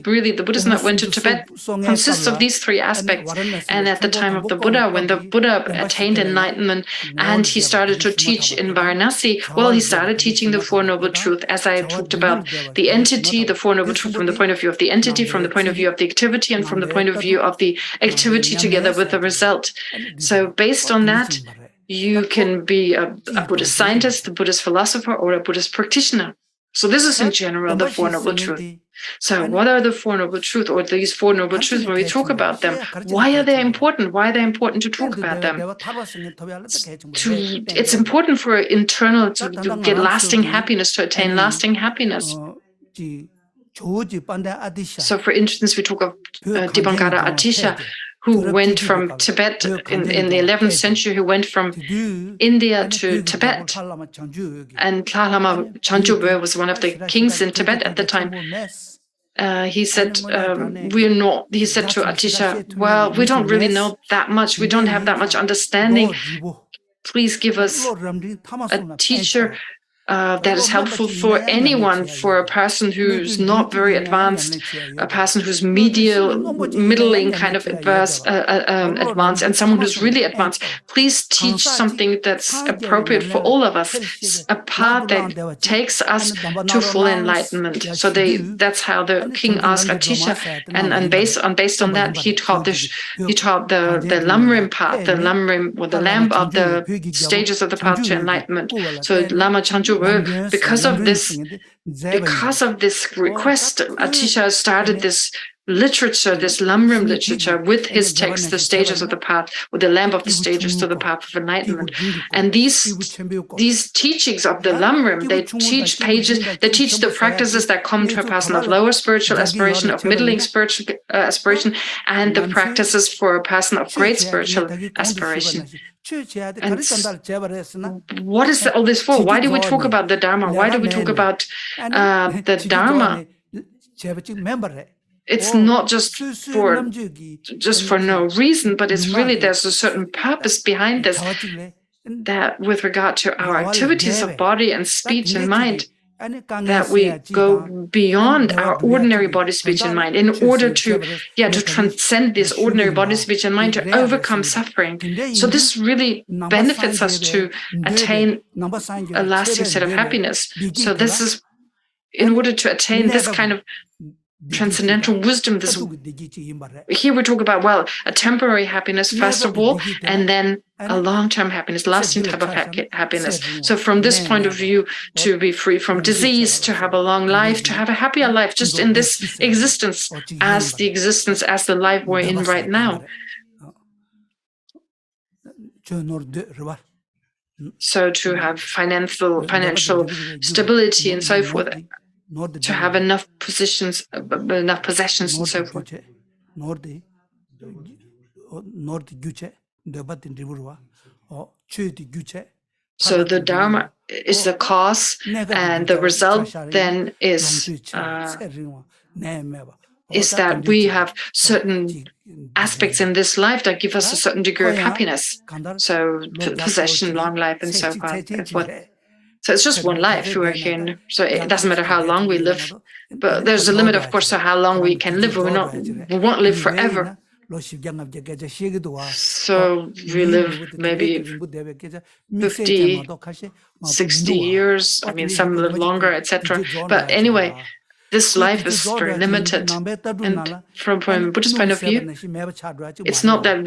really, the Buddhism that went to Tibet consists of these three aspects. And at the time of the Buddha, when the Buddha attained enlightenment, and he started to teach in Varanasi, well, he started teaching the Four Noble Truths, as I talked about the entity, the Four Noble Truths from the point of view of the entity, from the point of view of the activity, and from the point of view of the activity together with the result. So based on that, you can be a Buddhist scientist, a Buddhist philosopher, or a Buddhist practitioner. So this is in general the Four Noble Truths. So what are the Four Noble Truths, or these Four Noble Truths when we talk about them? Why are they important? Why are they important to talk about them? It's important for internal, to get lasting happiness, to attain lasting happiness. So for instance, we talk of Dipankara Atisha, who went from Tibet in the 11th century, who went from India to Tibet. And Lama Chanchubur was one of the kings in Tibet at the time. He said, he said to Atisha, well, we don't really know that much. We don't have that much understanding. Please give us a teacher that is helpful for anyone, for a person who's not very advanced, a person who's middling kind of advanced, and someone who's really advanced. Please teach something that's appropriate for all of us, a path that takes us to full enlightenment. So that's how the king asked Atisha, and based on that, he taught the Lamrim path, the Lamrim, or the lamp of the stages of the path to enlightenment. So Lama Chanchu, because of this request, Atisha started this literature, this Lamrim literature, with his text, The Stages of the Path, or the Lamp of the Stages to the Path of Enlightenment. And these teachings of the Lamrim, they teach the practices that come to a person of lower spiritual aspiration, of middling spiritual aspiration, and the practices for a person of great spiritual aspiration. And what is all this for? Why do we talk about the Dharma? Why do we talk about the Dharma? It's not just for no reason, but it's really, there's a certain purpose behind this, that with regard to our activities of body and speech and mind, that we go beyond our ordinary body, speech, and mind in order to transcend this ordinary body, speech, and mind, to overcome suffering. So this really benefits us to attain a lasting state of happiness. So this is in order to attain this kind of transcendental wisdom. Here we talk about, well, a temporary happiness first of all, and then a long-term happiness, lasting type of happiness. So from this point of view, to be free from disease, to have a long life, to have a happier life, just in this existence, as the life we're in right now. So to have financial stability and so forth, to have enough possessions and so forth. So the Dharma is the cause, and the result then is that we have certain aspects in this life that give us a certain degree of happiness. So possession, long life, and so forth. So it's just one life we're here, so it doesn't matter how long we live. But there's a limit, of course, to how long we can live. We won't live forever. So we live maybe 50, 60 years. I mean, some live longer, etc. But anyway, this life is very limited. And from Buddhist point of view, it's not that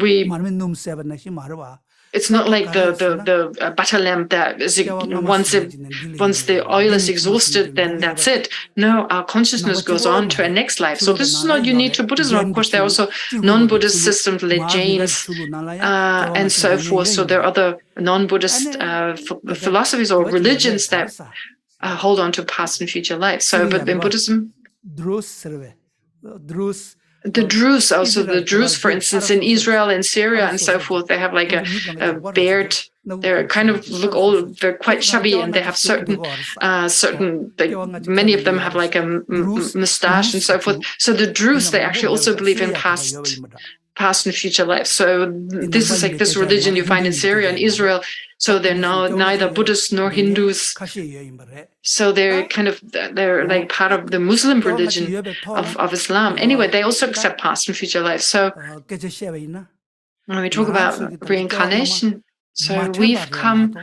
it's not like the butter lamp that is, once the oil is exhausted, then that's it. No, our consciousness goes on to a next life. So this is not unique to Buddhism. Of course, there are also non-Buddhist systems like Jains and so forth. So there are other non-Buddhist philosophies or religions that hold on to past and future life. So, but in Buddhism, the Druze, for instance, in Israel and Syria and so forth, they have like a beard. They're kind of they're quite chubby, and they have certain, many of them have like a mustache and so forth. So the Druze, they actually also believe in past and future life. So this is like this religion you find in Syria and Israel. So they're neither Buddhists nor Hindus. So they're like part of the Muslim religion of Islam. Anyway, they also accept past and future life. So when we talk about reincarnation, so we don't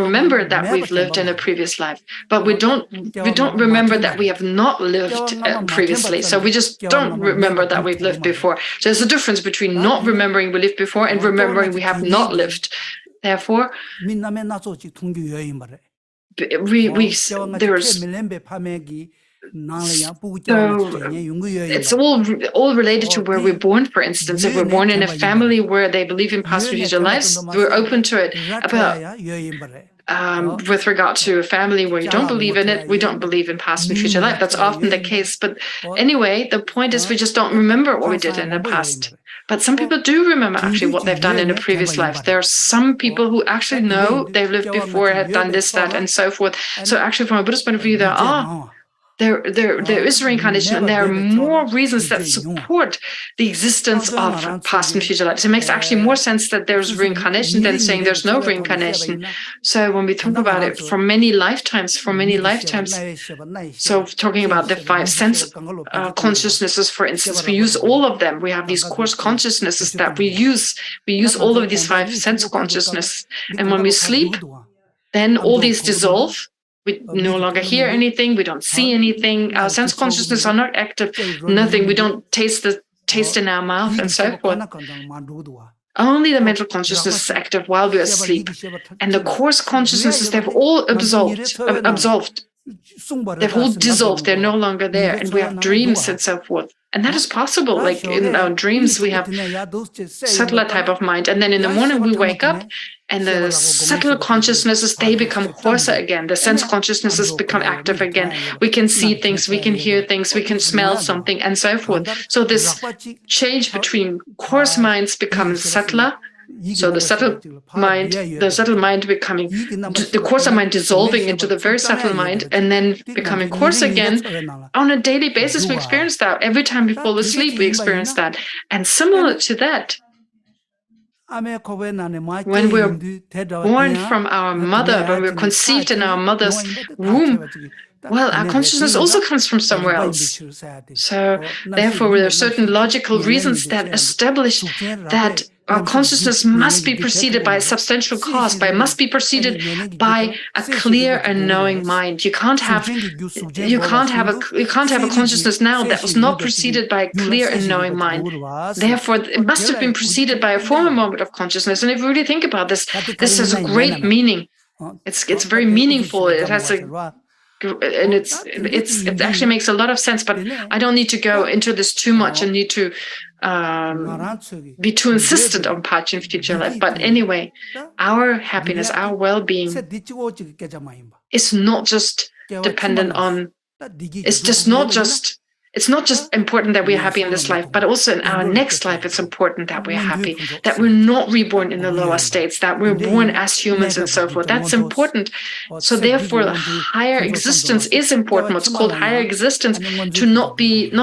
remember that we've lived in a previous life, but we don't remember that we have not lived previously. So we just don't remember that we've lived before. So there's a difference between not remembering we lived before and remembering we have not lived. Therefore, it's all related to where we're born. For instance, if we're born in a family where they believe in past and future lives, we're open to it. But with regard to a family where you don't believe in it, we don't believe in past and future life. That's often the case. But anyway, the point is we just don't remember what we did in the past. But some people do remember actually what they've done in a previous life. There are some people who actually know they've lived before, had done this, that, and so forth. So actually, from a Buddhist point of view, there is reincarnation, and there are more reasons that support the existence of past and future lives. It makes actually more sense that there's reincarnation than saying there's no reincarnation. So when we talk about it for many lifetimes, so talking about the 5 sense consciousnesses, for instance, we use all of them. We have these coarse consciousnesses that we use. We use all of these 5 sense consciousnesses. And when we sleep, then all these dissolve. We no longer hear anything. We don't see anything. Our sense consciousness are not active. Nothing. We don't taste the taste in our mouth and so forth. Only the mental consciousness is active while we are asleep. And the coarse consciousnesses, they've all absolved. They've all dissolved. They're no longer there. And we have dreams and so forth. And that is possible. Like in our dreams, we have subtler type of mind. And then in the morning, we wake up and the subtle consciousnesses, they become coarser again. The sense consciousnesses become active again. We can see things, we can hear things, we can smell something and so forth. So this change between coarse minds becomes subtler. So the subtle mind becoming, the coarser mind dissolving into the very subtle mind and then becoming coarse again. On a daily basis, we experience that. Every time we fall asleep, we experience that. And similar to that, when we're born from our mother, when we're conceived in our mother's womb, well, our consciousness also comes from somewhere else. So therefore, there are certain logical reasons that establish that our consciousness must be preceded by a substantial cause, must be preceded by a clear and knowing mind. You can't have a consciousness now that was not preceded by a clear and knowing mind. Therefore, it must have been preceded by a former moment of consciousness. And if you really think about this, this has a great meaning. It's very meaningful. It has and it actually makes a lot of sense, but I don't need to go into this too much and need to be too insistent on past and future life. But anyway, our happiness, our well-being is not just dependent on, it's not just important that we're happy in this life, but also in our next life, it's important that we're happy, that we're not reborn in the lower states, that we're born as humans and so forth. That's important. So therefore, higher existence is important. What's called higher existence, to not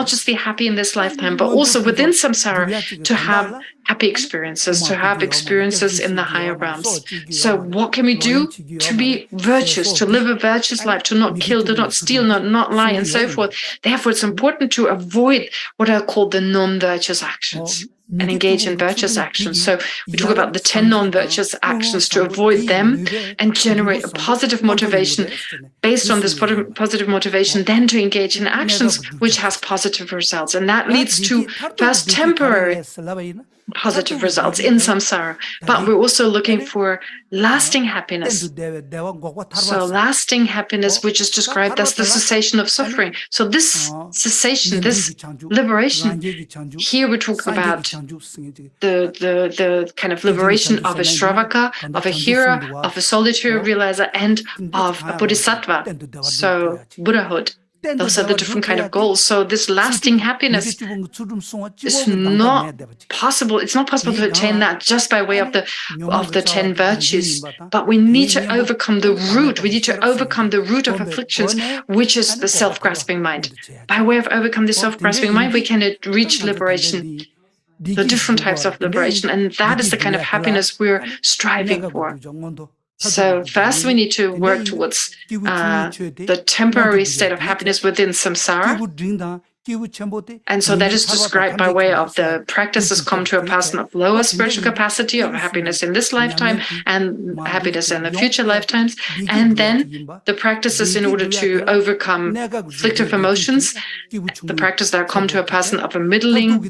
just be happy in this lifetime, but also within samsara, to have happy experiences, to have experiences in the higher realms. So what can we do? To be virtuous, to live a virtuous life, to not kill, to not steal, not lie, and so forth. Therefore, it's important to avoid what are called the non-virtuous actions and engage in virtuous actions. So we talk about the 10 non-virtuous actions, to avoid them and generate a positive motivation. Based on this positive motivation, then to engage in actions which has positive results. And that leads to first temporary positive results in samsara, but we're also looking for lasting happiness. So lasting happiness, which is described as the cessation of suffering. So this cessation, this liberation, here we talk about the kind of liberation of a Shravaka, of a hero, of a solitary realizer, and of a bodhisattva, so Buddhahood. Those are the different kind of goals. So this lasting happiness is not possible. It's not possible to attain that just by way of the 10 virtues. But we need to overcome the root. We need to overcome the root of afflictions, which is the self-grasping mind. By way of overcome the self-grasping mind, we can reach liberation, the different types of liberation. And that is the kind of happiness we're striving for. So first we need to work towards the temporary state of happiness within samsara. And so that is described by way of the practices come to a person of lower spiritual capacity, of happiness in this lifetime and happiness in the future lifetimes. And then the practices in order to overcome afflictive emotions, the practice that come to a person of a middling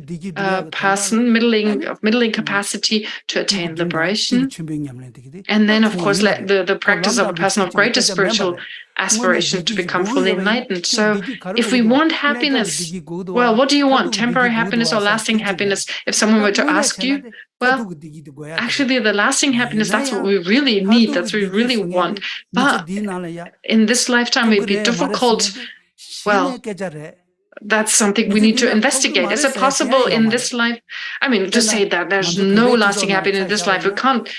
capacity to attain liberation. And then, of course, the practice of a person of greater spiritual aspiration to become fully enlightened. So if we want happiness, well, what do you want? Temporary happiness or lasting happiness? If someone were to ask you, well, actually the lasting happiness, that's what we really need, that's what we really want. But in this lifetime, it would be difficult. Well, that's something we need to investigate. Is it possible in this life? I mean, to say that there's no lasting happiness in this life, we can't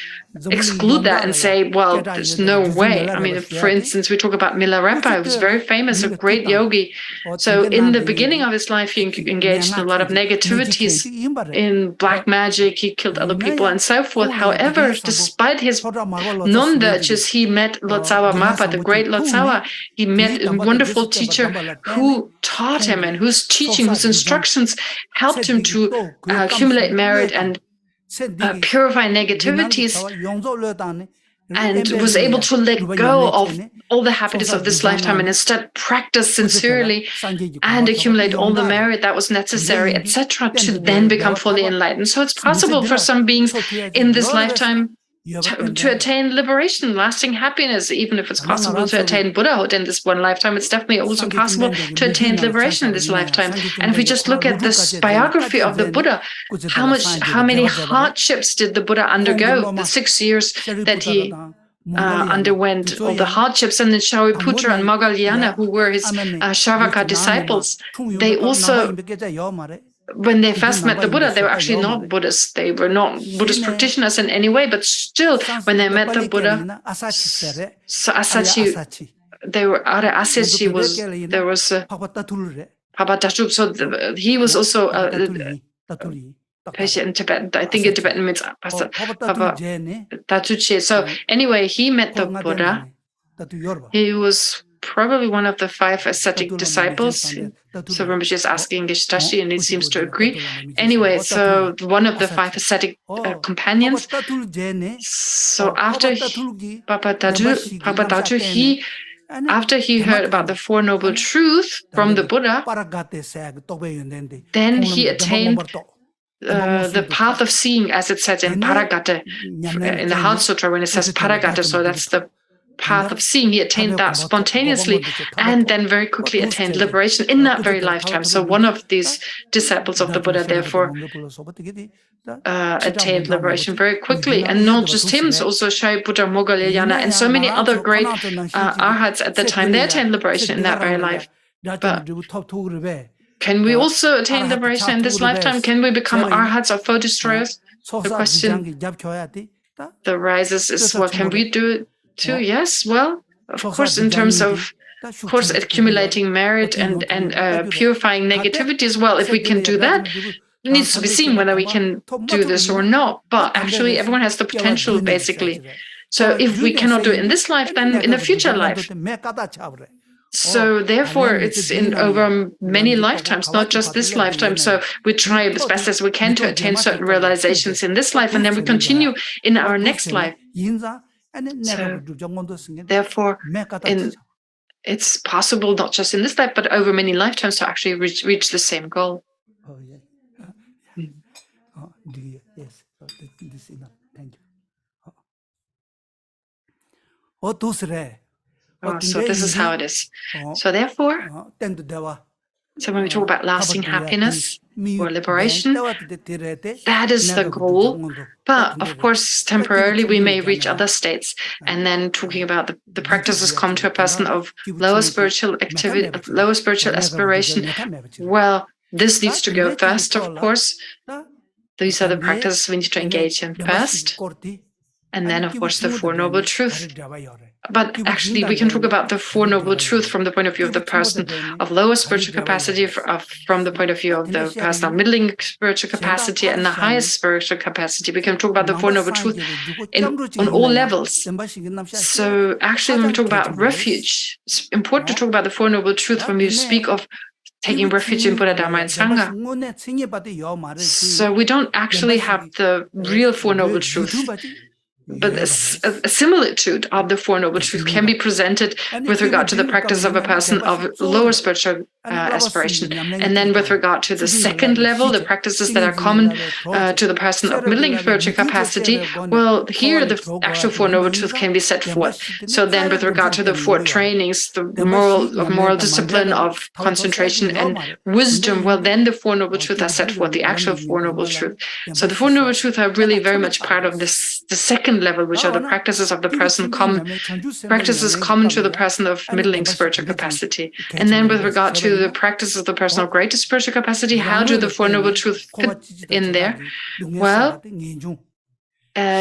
exclude that and say, well, there's no way. I mean, for instance, we talk about Milarepa, who was very famous, a great yogi. So in the beginning of his life, he engaged in a lot of negativities, in black magic, he killed other people and so forth. However, despite his non-virtues, he met Lotsawa Mapa, the great Lotsawa. He met a wonderful teacher who taught him and whose teaching, whose instructions helped him to accumulate merit and purify negativities, and was able to let go of all the happiness of this lifetime and instead practice sincerely and accumulate all the merit that was necessary, etc., to then become fully enlightened. So it's possible for some beings in this lifetime to attain liberation, lasting happiness. Even if it's possible to attain Buddhahood in this one lifetime, it's definitely also possible to attain liberation in this lifetime. And if we just look at this biography of the Buddha, how many hardships did the Buddha undergo? The 6 years that he underwent all the hardships, and then Shariputra and Moggallana, who were his Shavaka disciples, they also, when they first met the Buddha, they were actually not Buddhists. They were not Buddhist practitioners in any way, but still, when they met the Buddha, so Asachi, they were Asachi was, there was Pabatatup, so he was also in Tibetan. I think in Tibetan means Tatuche. So anyway, he met the Buddha. He was probably one of the 5 ascetic disciples. So Rinpoche is asking Geshtashi, and he seems to agree. Anyway, so one of the 5 ascetic companions. So after Papa Daju, after he heard about the Four Noble Truths from the Buddha, then he attained the path of seeing, as it says in Paragata, in the Heart Sutra, when it says Paragata, so that's the path of seeing. He attained that spontaneously and then very quickly attained liberation in that very lifetime. So one of these disciples of the Buddha, therefore, attained liberation very quickly. And not just him, also Shai Buddha Moggallana and so many other great arhats at the time, they attained liberation in that very life. But can we also attain liberation in this lifetime? Can we become arhats or foe destroyers? The question that arises is, well, can we do it too? Yes, well, of course, in terms of course, accumulating merit and purifying negativity as well. If we can do that, it needs to be seen whether we can do this or not. But actually, everyone has the potential, basically. So if we cannot do it in this life, then in a future life. So therefore, it's in over many lifetimes, not just this lifetime. So we try as best as we can to attain certain realizations in this life, and then we continue in our next life. So therefore, it's possible not just in this life, but over many lifetimes to actually reach the same goal. Yes, this is enough. Thank you. So this is how it is. So therefore, so when we talk about lasting happiness or liberation, that is the goal. But of course, temporarily we may reach other states. And then talking about the practices come to a person of lower spiritual activity, of lower spiritual aspiration. Well, this needs to go first, of course. These are the practices we need to engage in first. And then, of course, the Four Noble Truths. But actually, we can talk about the Four Noble Truths from the point of view of the person of lower spiritual capacity, from the point of view of the person of middling spiritual capacity and the highest spiritual capacity. We can talk about the Four Noble Truths on all levels. So actually, when we talk about refuge, it's important to talk about the Four Noble Truths when we speak of taking refuge in Buddha, Dharma, and Sangha. So we don't actually have the real Four Noble Truths. But a similitude of the Four Noble Truths can be presented with regard to the practice of a person of lower spiritual aspiration. And then with regard to the second level, the practices that are common to the person of middling spiritual capacity, well, here the actual Four Noble Truths can be set forth. So then with regard to the 4 trainings, the moral discipline, of concentration and wisdom, well, then the Four Noble Truths are set forth, the actual Four Noble Truths. So the Four Noble Truths are really very much part of this, the second level, which are the practices of the person practices common to the person of middling spiritual capacity. And then with regard to the practices of the person of greater spiritual capacity, how do the Four Noble Truths fit in there? Well,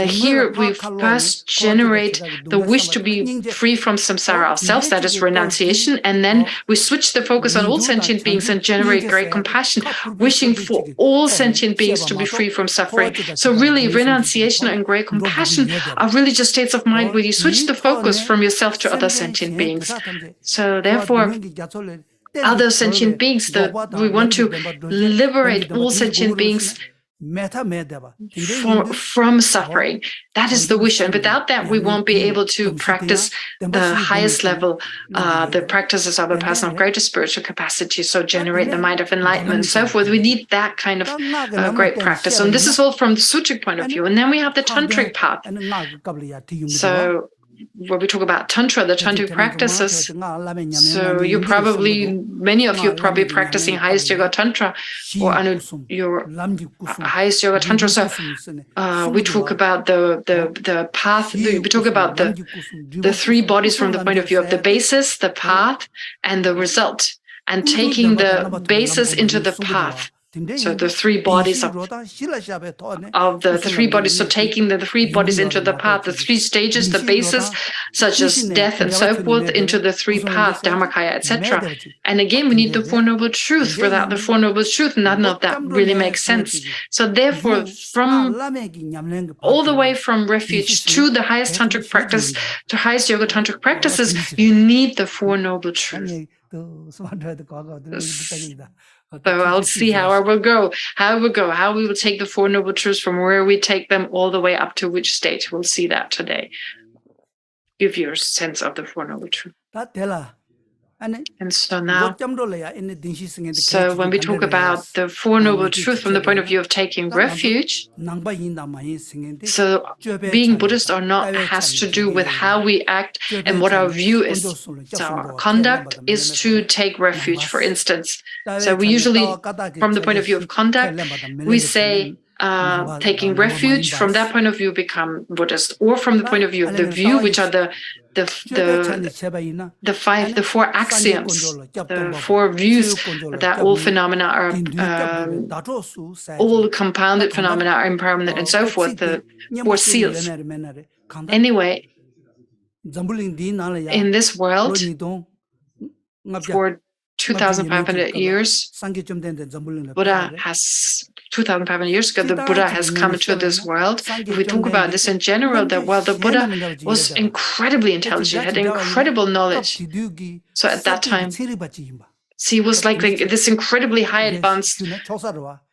here we first generate the wish to be free from samsara ourselves, that is renunciation, and then we switch the focus on all sentient beings and generate great compassion, wishing for all sentient beings to be free from suffering. So really, renunciation and great compassion are really just states of mind where you switch the focus from yourself to other sentient beings. So therefore, other sentient beings, we want to liberate all sentient beings from suffering. That is the wish, and without that we won't be able to practice the highest level, the practices of a person of greater spiritual capacity, so generate the mind of enlightenment and so forth. We need that kind of great practice, and this is all from the sutric point of view. And then we have the tantric path. So when we talk about tantra, the tantric practices, so many of you are probably practicing highest yoga tantra or your highest yoga tantra. So we talk about the path. We talk about the 3 bodies from the point of view of the basis, the path, and the result, and taking the basis into the path. So the three bodies of the three bodies, so taking the three bodies into the path, the three stages, the bases, such as death and so forth, into the three paths, Dharmakaya, etc. And again, we need the Four Noble Truths. Without the Four Noble Truths, none of that really makes sense. So therefore, from all the way from refuge to the highest tantric practice, to highest yoga tantric practices, you need the Four Noble Truths. So I'll see how we will how we will take the Four Noble Truths from where we take them all the way up to which state. We'll see that today. Give you a sense of the Four Noble Truths. And so now, so when we talk about the Four Noble Truths from the point of view of taking refuge, so being Buddhist or not has to do with how we act and what our view is. So our conduct is to take refuge, for instance. So we usually, from the point of view of conduct, we say, taking refuge, from that point of view become Buddhist, or from the point of view of the view, which are the four axioms, the four views that all phenomena are all compounded phenomena are impermanent and so forth, the four seals. Anyway, in this world, for 2,500 years, Buddha has 2,500 years ago, the Buddha has come into this world. If we talk about this in general, the Buddha was incredibly intelligent, had incredible knowledge. So at that time, he was like this incredibly high advanced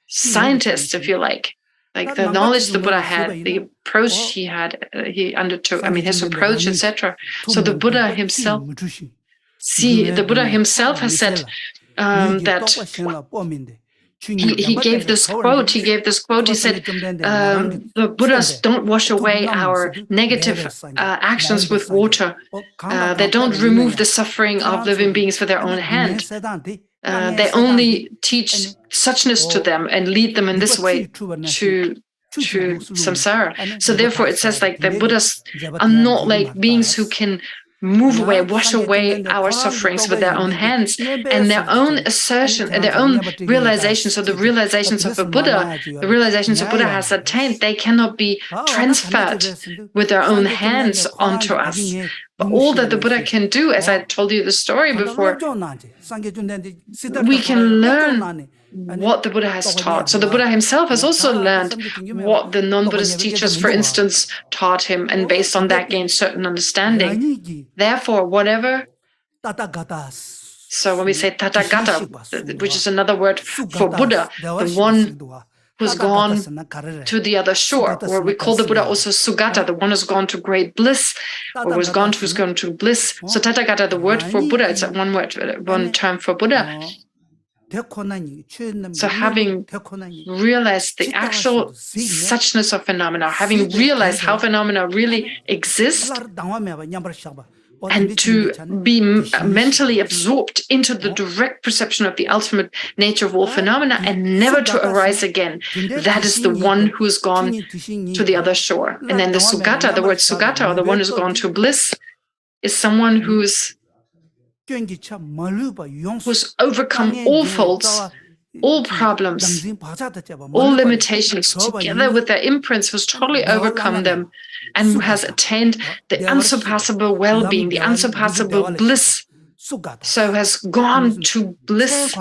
scientist, if you like the knowledge the Buddha had, the approach he had, he undertook, his approach, etc. So the Buddha himself, the Buddha himself has said that he gave this quote. He said, the Buddhas don't wash away our negative actions with water. They don't remove the suffering of living beings with their own hand. They only teach suchness to them and lead them in this way to samsara. So therefore it says like the Buddhas are not like beings who can move away, wash away our sufferings with their own hands, and their own assertion and their own realizations. So the realizations of a Buddha, the realizations a Buddha has attained, they cannot be transferred with their own hands onto us. But all that the Buddha can do, as I told you the story before, we can learn what the Buddha has taught. So the Buddha himself has also learned what the non-Buddhist teachers, for instance, taught him, and based on that gained certain understanding. Therefore, whatever, so when we say Tathagata, which is another word for Buddha, the one who's gone to the other shore, or we call the Buddha also Sugata, the one who's gone to great bliss, or who's gone to bliss. So Tathagata, the word for Buddha, it's one term for Buddha. So having realized the actual suchness of phenomena, having realized how phenomena really exist, and to be mentally absorbed into the direct perception of the ultimate nature of all phenomena and never to arise again, that is the one who has gone to the other shore. And then the Sugata, the word Sugata, or the one who's gone to bliss, is someone who's overcome all faults, all problems, all limitations, together with their imprints, who's totally overcome them and has attained the unsurpassable well-being, the unsurpassable bliss. So has gone to bliss.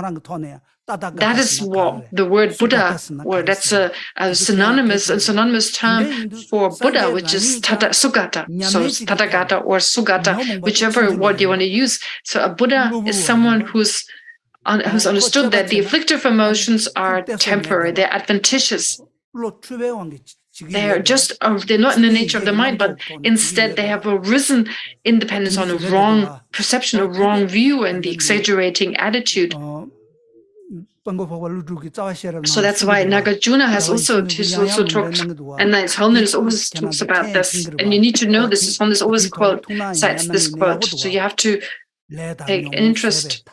That is what the word Buddha, or that's a synonymous term for Buddha, which is Sugata. So Tathagata or Sugata, whichever word you want to use. So a Buddha is someone who's understood that the afflictive emotions are temporary, they're adventitious. They're not in the nature of the mind, but instead they have arisen in dependence on a wrong perception, a wrong view, and the exaggerating attitude. So that's why Nagarjuna has also talked, and His Holiness always talks about this. And you need to know this. His Holiness always cites this quote. So you have to take an interest.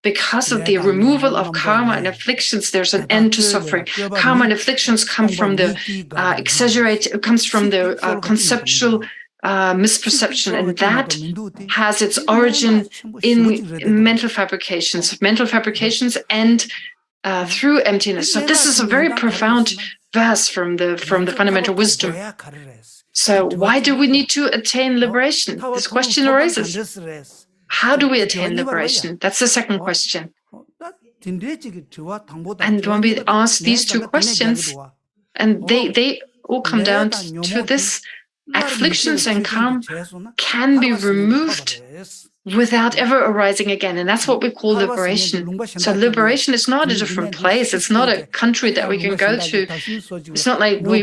Because of the removal of karma and afflictions, there's an end to suffering. Karma and afflictions come from the conceptual misperception, and that has its origin in mental fabrications and through emptiness. So this is a very profound verse from the fundamental wisdom. So why do we need to attain liberation? This question arises. How do we attain liberation? That's the second question. And when we ask these two questions, and they all come down to this, afflictions and karma can be removed without ever arising again. And that's what we call liberation. So liberation is not a different place. It's not a country that we can go to. It's not like we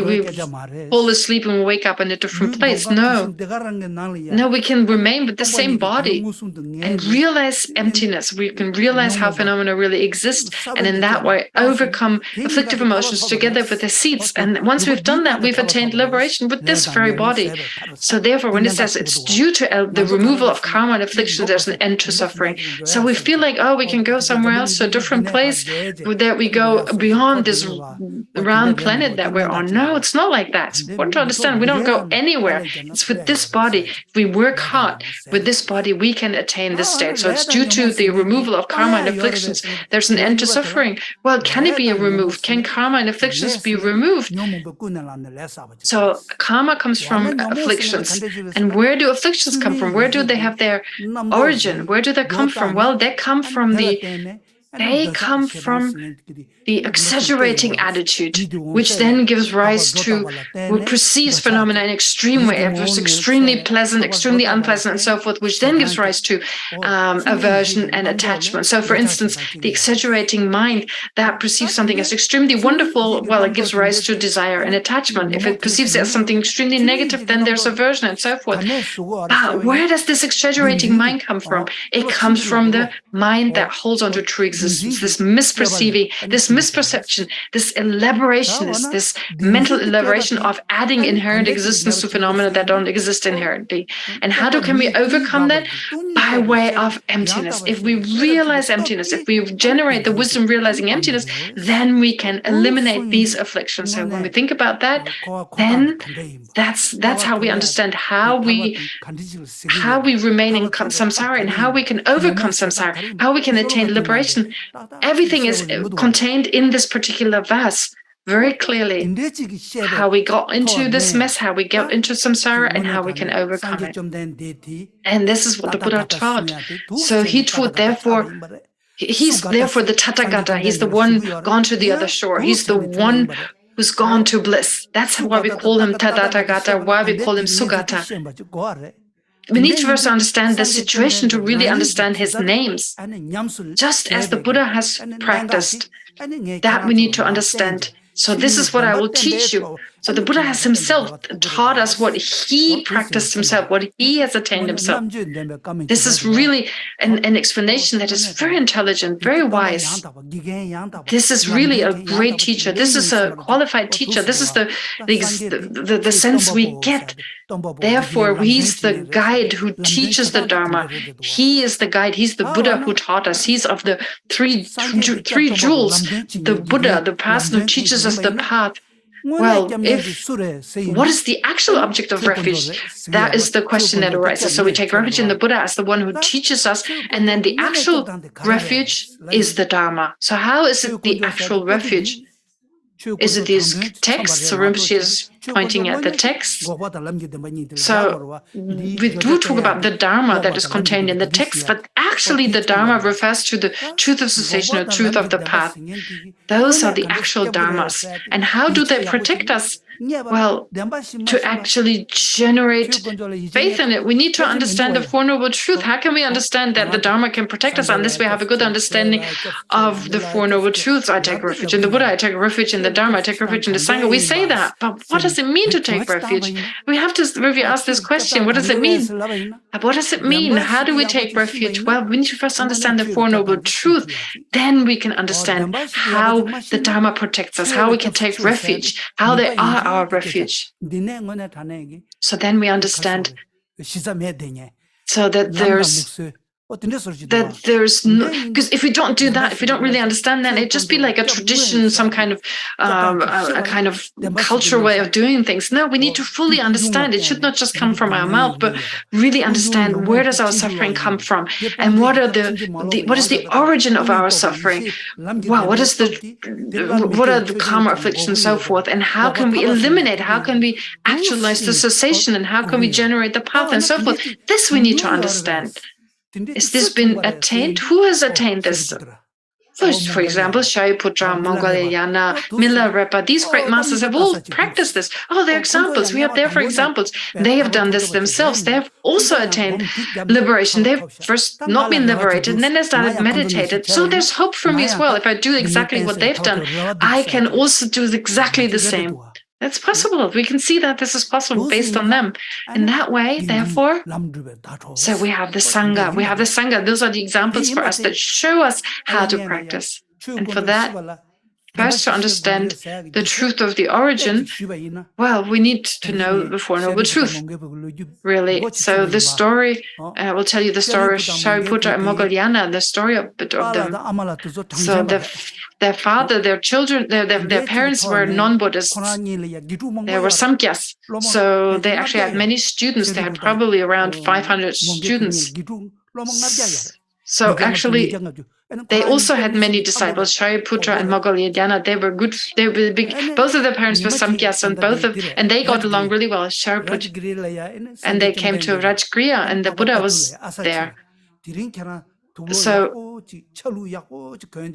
fall asleep and we wake up in a different place. No, we can remain with the same body and realize emptiness. We can realize how phenomena really exist, and in that way overcome afflictive emotions together with the seeds. And once we've done that, we've attained liberation with this very body. So therefore, when it says it's due to the removal of karma and affliction, there's an end to suffering. So we feel like, we can go somewhere else, to a different place, that we go beyond this round planet that we're on. No, it's not like that. It's important to understand, we don't go anywhere. It's with this body. If we work hard with this body, we can attain this state. So it's due to the removal of karma and afflictions. There's an end to suffering. Well, can it be removed? Can karma and afflictions be removed? So karma comes from afflictions. And where do afflictions come from? Where do they have their origin? Where do they come from? Well, they come from the exaggerating attitude, which then gives rise to what perceives phenomena in extreme way. It was extremely pleasant, extremely unpleasant, and so forth, which then gives rise to aversion and attachment. So, for instance, the exaggerating mind that perceives something as extremely wonderful, well, it gives rise to desire and attachment. If it perceives it as something extremely negative, then there's aversion and so forth. But where does this exaggerating mind come from? It comes from the mind that holds on to true existence. This misperceiving, this misperception, this elaboration, this mental elaboration of adding inherent existence to phenomena that don't exist inherently. And how can we overcome that? By way of emptiness. If we realize emptiness, if we generate the wisdom realizing emptiness, then we can eliminate these afflictions. So when we think about that, then that's how we understand how we remain in samsara and how we can overcome samsara, how we can attain liberation. Everything is contained in this particular verse very clearly. How we got into this mess, how we got into samsara, and how we can overcome it. And this is what the Buddha taught. So he taught, he's therefore the Tathagata. He's the one gone to the other shore. He's the one who's gone to bliss. That's why we call him Tathagata, why we call him Sugata. We need to first understand the situation to really understand his names. Just as the Buddha has practiced, that we need to understand. So this is what I will teach you. So the Buddha has himself taught us what he practiced himself, what he has attained himself. This is really an explanation that is very intelligent, very wise. This is really a great teacher. This is a qualified teacher. This is the sense we get. Therefore, he's the guide who teaches the Dharma. He is the guide. He's the Buddha who taught us. He's of the three jewels, the Buddha, the person who teaches us the path. Well, what is the actual object of refuge? That is the question that arises. So we take refuge in the Buddha as the one who teaches us, and then the actual refuge is the Dharma. So how is it the actual refuge? Is it these texts? So Rinpoche is pointing at the texts. So we do talk about the Dharma that is contained in the text, but actually the Dharma refers to the truth of cessation or truth of the path. Those are the actual Dharmas. And how do they protect us? Well, to actually generate faith in it, we need to understand the Four Noble Truths. How can we understand that the Dharma can protect us unless we have a good understanding of the Four Noble Truths? I take refuge in the Buddha, I take refuge in the Dharma, I take refuge in the Sangha. We say that, but what does it mean to take refuge? We have to really ask this question. What does it mean? What does it mean? How do we take refuge? Well, we need to first understand the Four Noble Truths. Then we can understand how the Dharma protects us, how we can take refuge, how they are our refuge. So then we understand so that there's that there's no, because if we don't do that, if we don't really understand that, it'd just be like a tradition, some kind of a kind of cultural way of doing things. No, we need to fully understand. It should not just come from our mouth, but really understand where does our suffering come from, and what is the origin of our suffering. Wow, what are the karma afflictions and so forth, and how can we eliminate? How can we actualize the cessation, and how can we generate the path and so forth? This we need to understand. Has this been attained? Who has attained this? For example, Shariputra, Moggallana, Milarepa, these great masters have all practiced this. Oh, they're examples. We have there for examples. They have done this themselves. They have also attained liberation. They've first not been liberated, and then they started meditated. So there's hope for me as well. If I do exactly what they've done, I can also do exactly the same. That's possible. We can see that this is possible based on them. In that way, therefore, so we have the Sangha. We have the Sangha. Those are the examples for us that show us how to practice. And for that, first to understand the truth of the origin, well, we need to know the Four Noble Truths, really. So the story, I will tell you the story of Shariputra and Moggallana, the story of them. So their father, their children, their parents were non-Buddhists. They were Samkhyas. So they actually had many students. They had probably around 500 students. So actually, they also had many disciples, Shariputra and Moggallana. They were good. They were big. Both of their parents were Samkhyas, and they got along really well. Shariputra, and they came to Rajgriha, and the Buddha was there.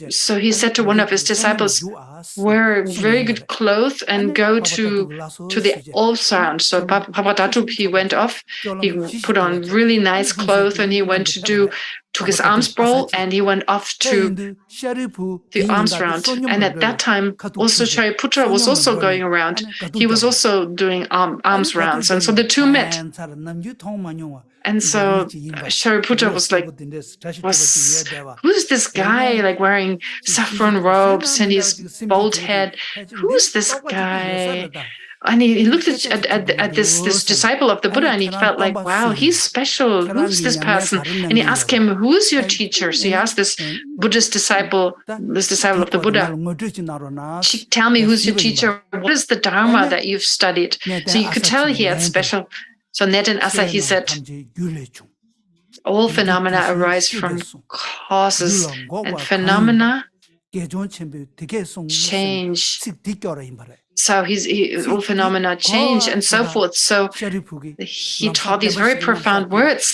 So he said to one of his disciples, wear very good clothes and go to the alms round. So Papadatup, he went off, he put on really nice clothes, and he went took his alms bowl, and he went off to the alms round. And at that time, also Shariputra was also going around. He was also doing alms rounds. And so the two met. And so Shariputra was like, who's this guy like wearing saffron robes and his bald head? Who's this guy? And he looked at this disciple of the Buddha, and he felt like, wow, he's special. Who's this person? And he asked him, who's your teacher? So he asked this Buddhist disciple, of the Buddha, tell me who's your teacher? What is the Dharma that you've studied? So you could tell he had special. So Netan Asa, he said, all phenomena arise from causes, and phenomena change. So all phenomena change and so forth. So he taught these very profound words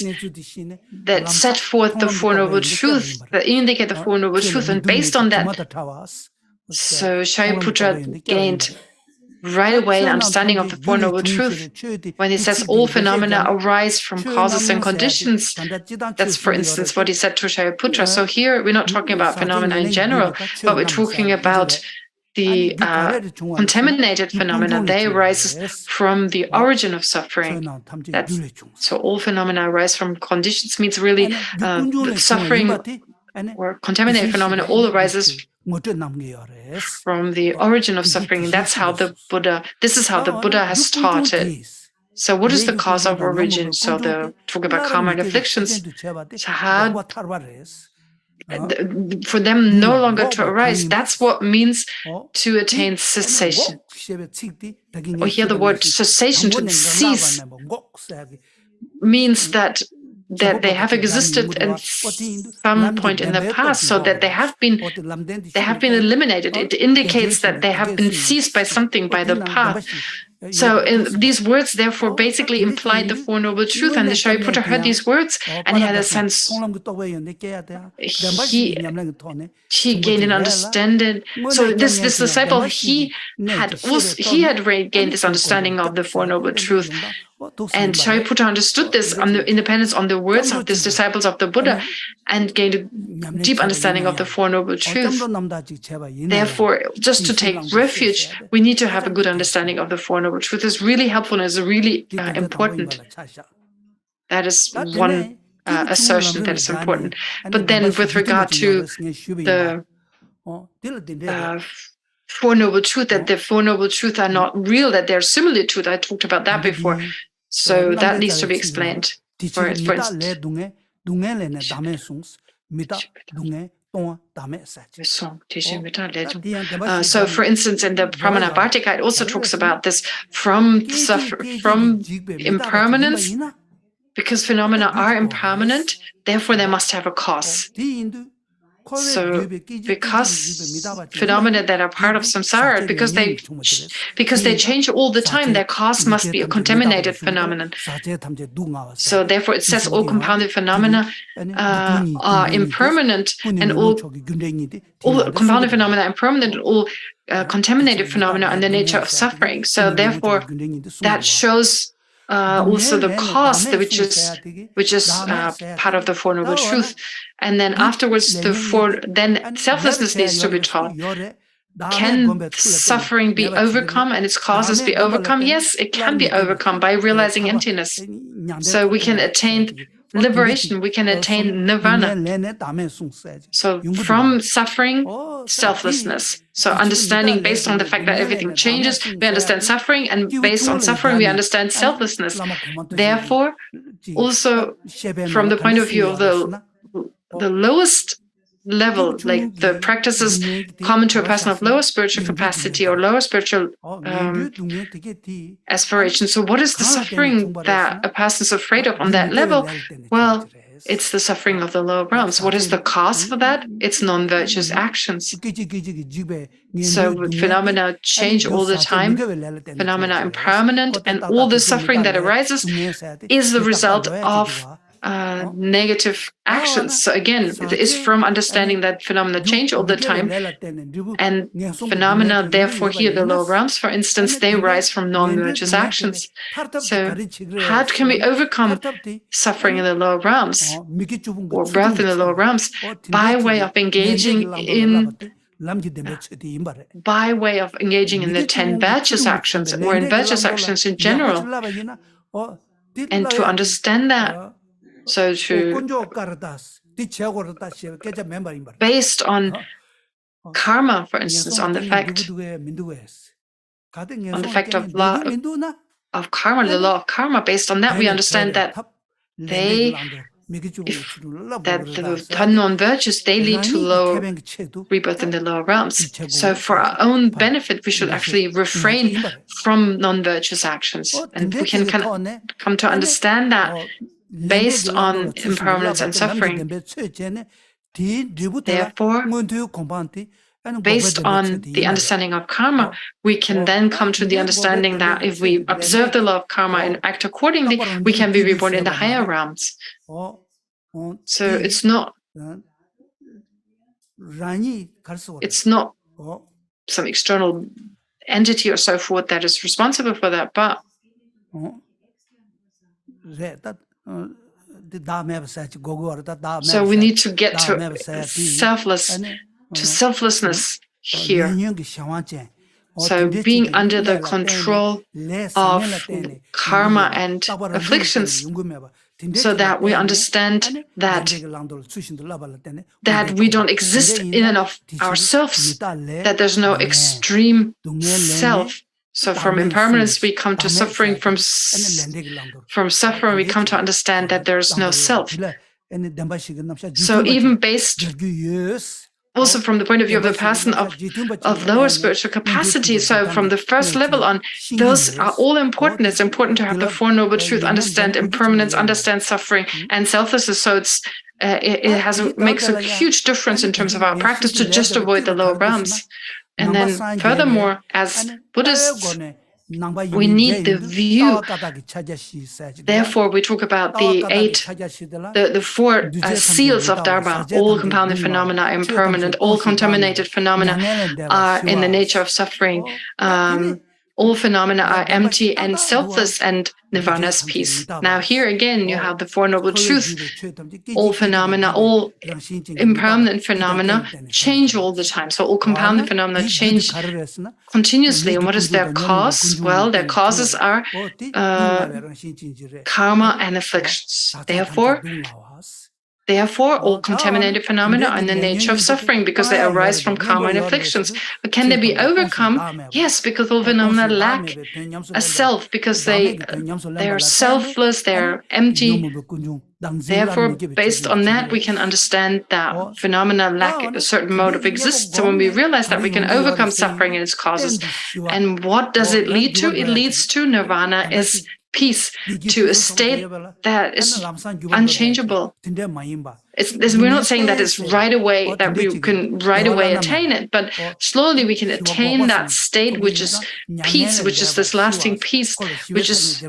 that set forth the Four Noble Truths, that indicate the Four Noble Truths. And based on that, so Shariputra gained right away an understanding of the Four Noble Truths. When he says all phenomena arise from causes and conditions, that's, for instance, what he said to Shariputra. So here we're not talking about phenomena in general, but we're talking about the contaminated phenomena. They arise from the origin of suffering. So all phenomena arise from conditions means really suffering or contaminated phenomena all arises from the origin of suffering. That's how this is how the Buddha has taught it. So what is the cause of origin? So talk about karma and afflictions. So how for them no longer to arise, that's what means to attain cessation. Or here the word cessation, to cease, means that they have existed at some point in the past, so that they have been eliminated. It indicates that they have been seized by something, by the path. So these words, therefore, basically implied the Four Noble Truths. And the Shariputra heard these words, and he had a sense. He gained an understanding. So this disciple, he had gained this understanding of the Four Noble Truths. And Shariputra understood this on the independence on the words of these disciples of the Buddha, and gained a deep understanding of the Four Noble Truths. Therefore, just to take refuge, we need to have a good understanding of the Four Noble Truths. It's really helpful and is really important. That is one assertion that is important. But then with regard to the Four Noble Truths, that the Four Noble Truths are not real, that they're similitude. I talked about that before. So that needs to be explained. For instance, So, for instance, in the Pramanavartika, it also talks about this from impermanence, because phenomena are impermanent, therefore they must have a cause. So, because phenomena that are part of samsara, because they change all the time, their cause must be a contaminated phenomenon. So, therefore, it says all compounded phenomena are impermanent, and all compounded phenomena are impermanent, and all contaminated phenomena are the nature of suffering. So, therefore, that shows also the cause, which is part of the Four Noble Truth. And then afterwards, then selflessness needs to be taught. Can suffering be overcome and its causes be overcome? Yes, it can be overcome by realizing emptiness. So we can attain liberation, we can attain nirvana. So from suffering, selflessness. So understanding based on the fact that everything changes, we understand suffering, and based on suffering, we understand selflessness. Therefore, also from the point of view of the lowest level, like the practices common to a person of lower spiritual capacity or lower spiritual aspiration. So what is the suffering that a person is afraid of on that level? Well, it's the suffering of the lower realms. What is the cause for that? It's non-virtuous actions. So phenomena change all the time, phenomena are impermanent, and all the suffering that arises is the result of negative actions. So again, it is from understanding that phenomena change all the time, and phenomena, therefore here the lower realms, for instance, they rise from non-virtuous actions. So how can we overcome suffering in the lower realms or birth in the lower realms? By way of engaging in the 10 virtuous actions, or in virtuous actions in general. And to understand that, so based on karma, for instance, on the fact of law of karma, the law of karma, based on that we understand that the non-virtuous, they lead to low rebirth in the lower realms. So for our own benefit, we should actually refrain from non-virtuous actions. And we can come to understand that based on impermanence and suffering. Therefore, based on the understanding of karma, we can then come to the understanding that if we observe the law of karma and act accordingly, we can be reborn in the higher realms. So it's not some external entity or so forth that is responsible for that, but so we need to get to selflessness here. So being under the control of karma and afflictions, so that we understand that we don't exist in and of ourselves, that there's no extreme self. So from impermanence, we come to suffering. From suffering, we come to understand that there is no self. So even based, also from the point of view of the person of lower spiritual capacity, so from the first level on, those are all important. It's important to have the Four Noble Truths, understand impermanence, understand suffering, and selflessness. So it makes a huge difference in terms of our practice to just avoid the lower realms. And then furthermore, as Buddhists, we need the view. Therefore, we talk about the four seals of Dharma. All compounded phenomena are impermanent. All contaminated phenomena are in the nature of suffering. All phenomena are empty and selfless, and nirvana is peace. Now here again, you have the Four Noble Truths. All phenomena, all impermanent phenomena change all the time. So all compounded phenomena change continuously. And what is their cause? Well, their causes are karma and afflictions. Therefore, Therefore, all contaminated phenomena are in the nature of suffering because they arise from karma and afflictions. But can they be overcome? Yes, because all phenomena lack a self, because they are selfless, they are empty. Therefore, based on that, we can understand that phenomena lack a certain mode of existence. So when we realize that, we can overcome suffering and its causes. And what does it lead to? It leads to nirvana, is peace, to a state that is unchangeable. We're not saying that it's right away, that we can right away attain it, but slowly we can attain that state, which is peace, which is this lasting peace, which is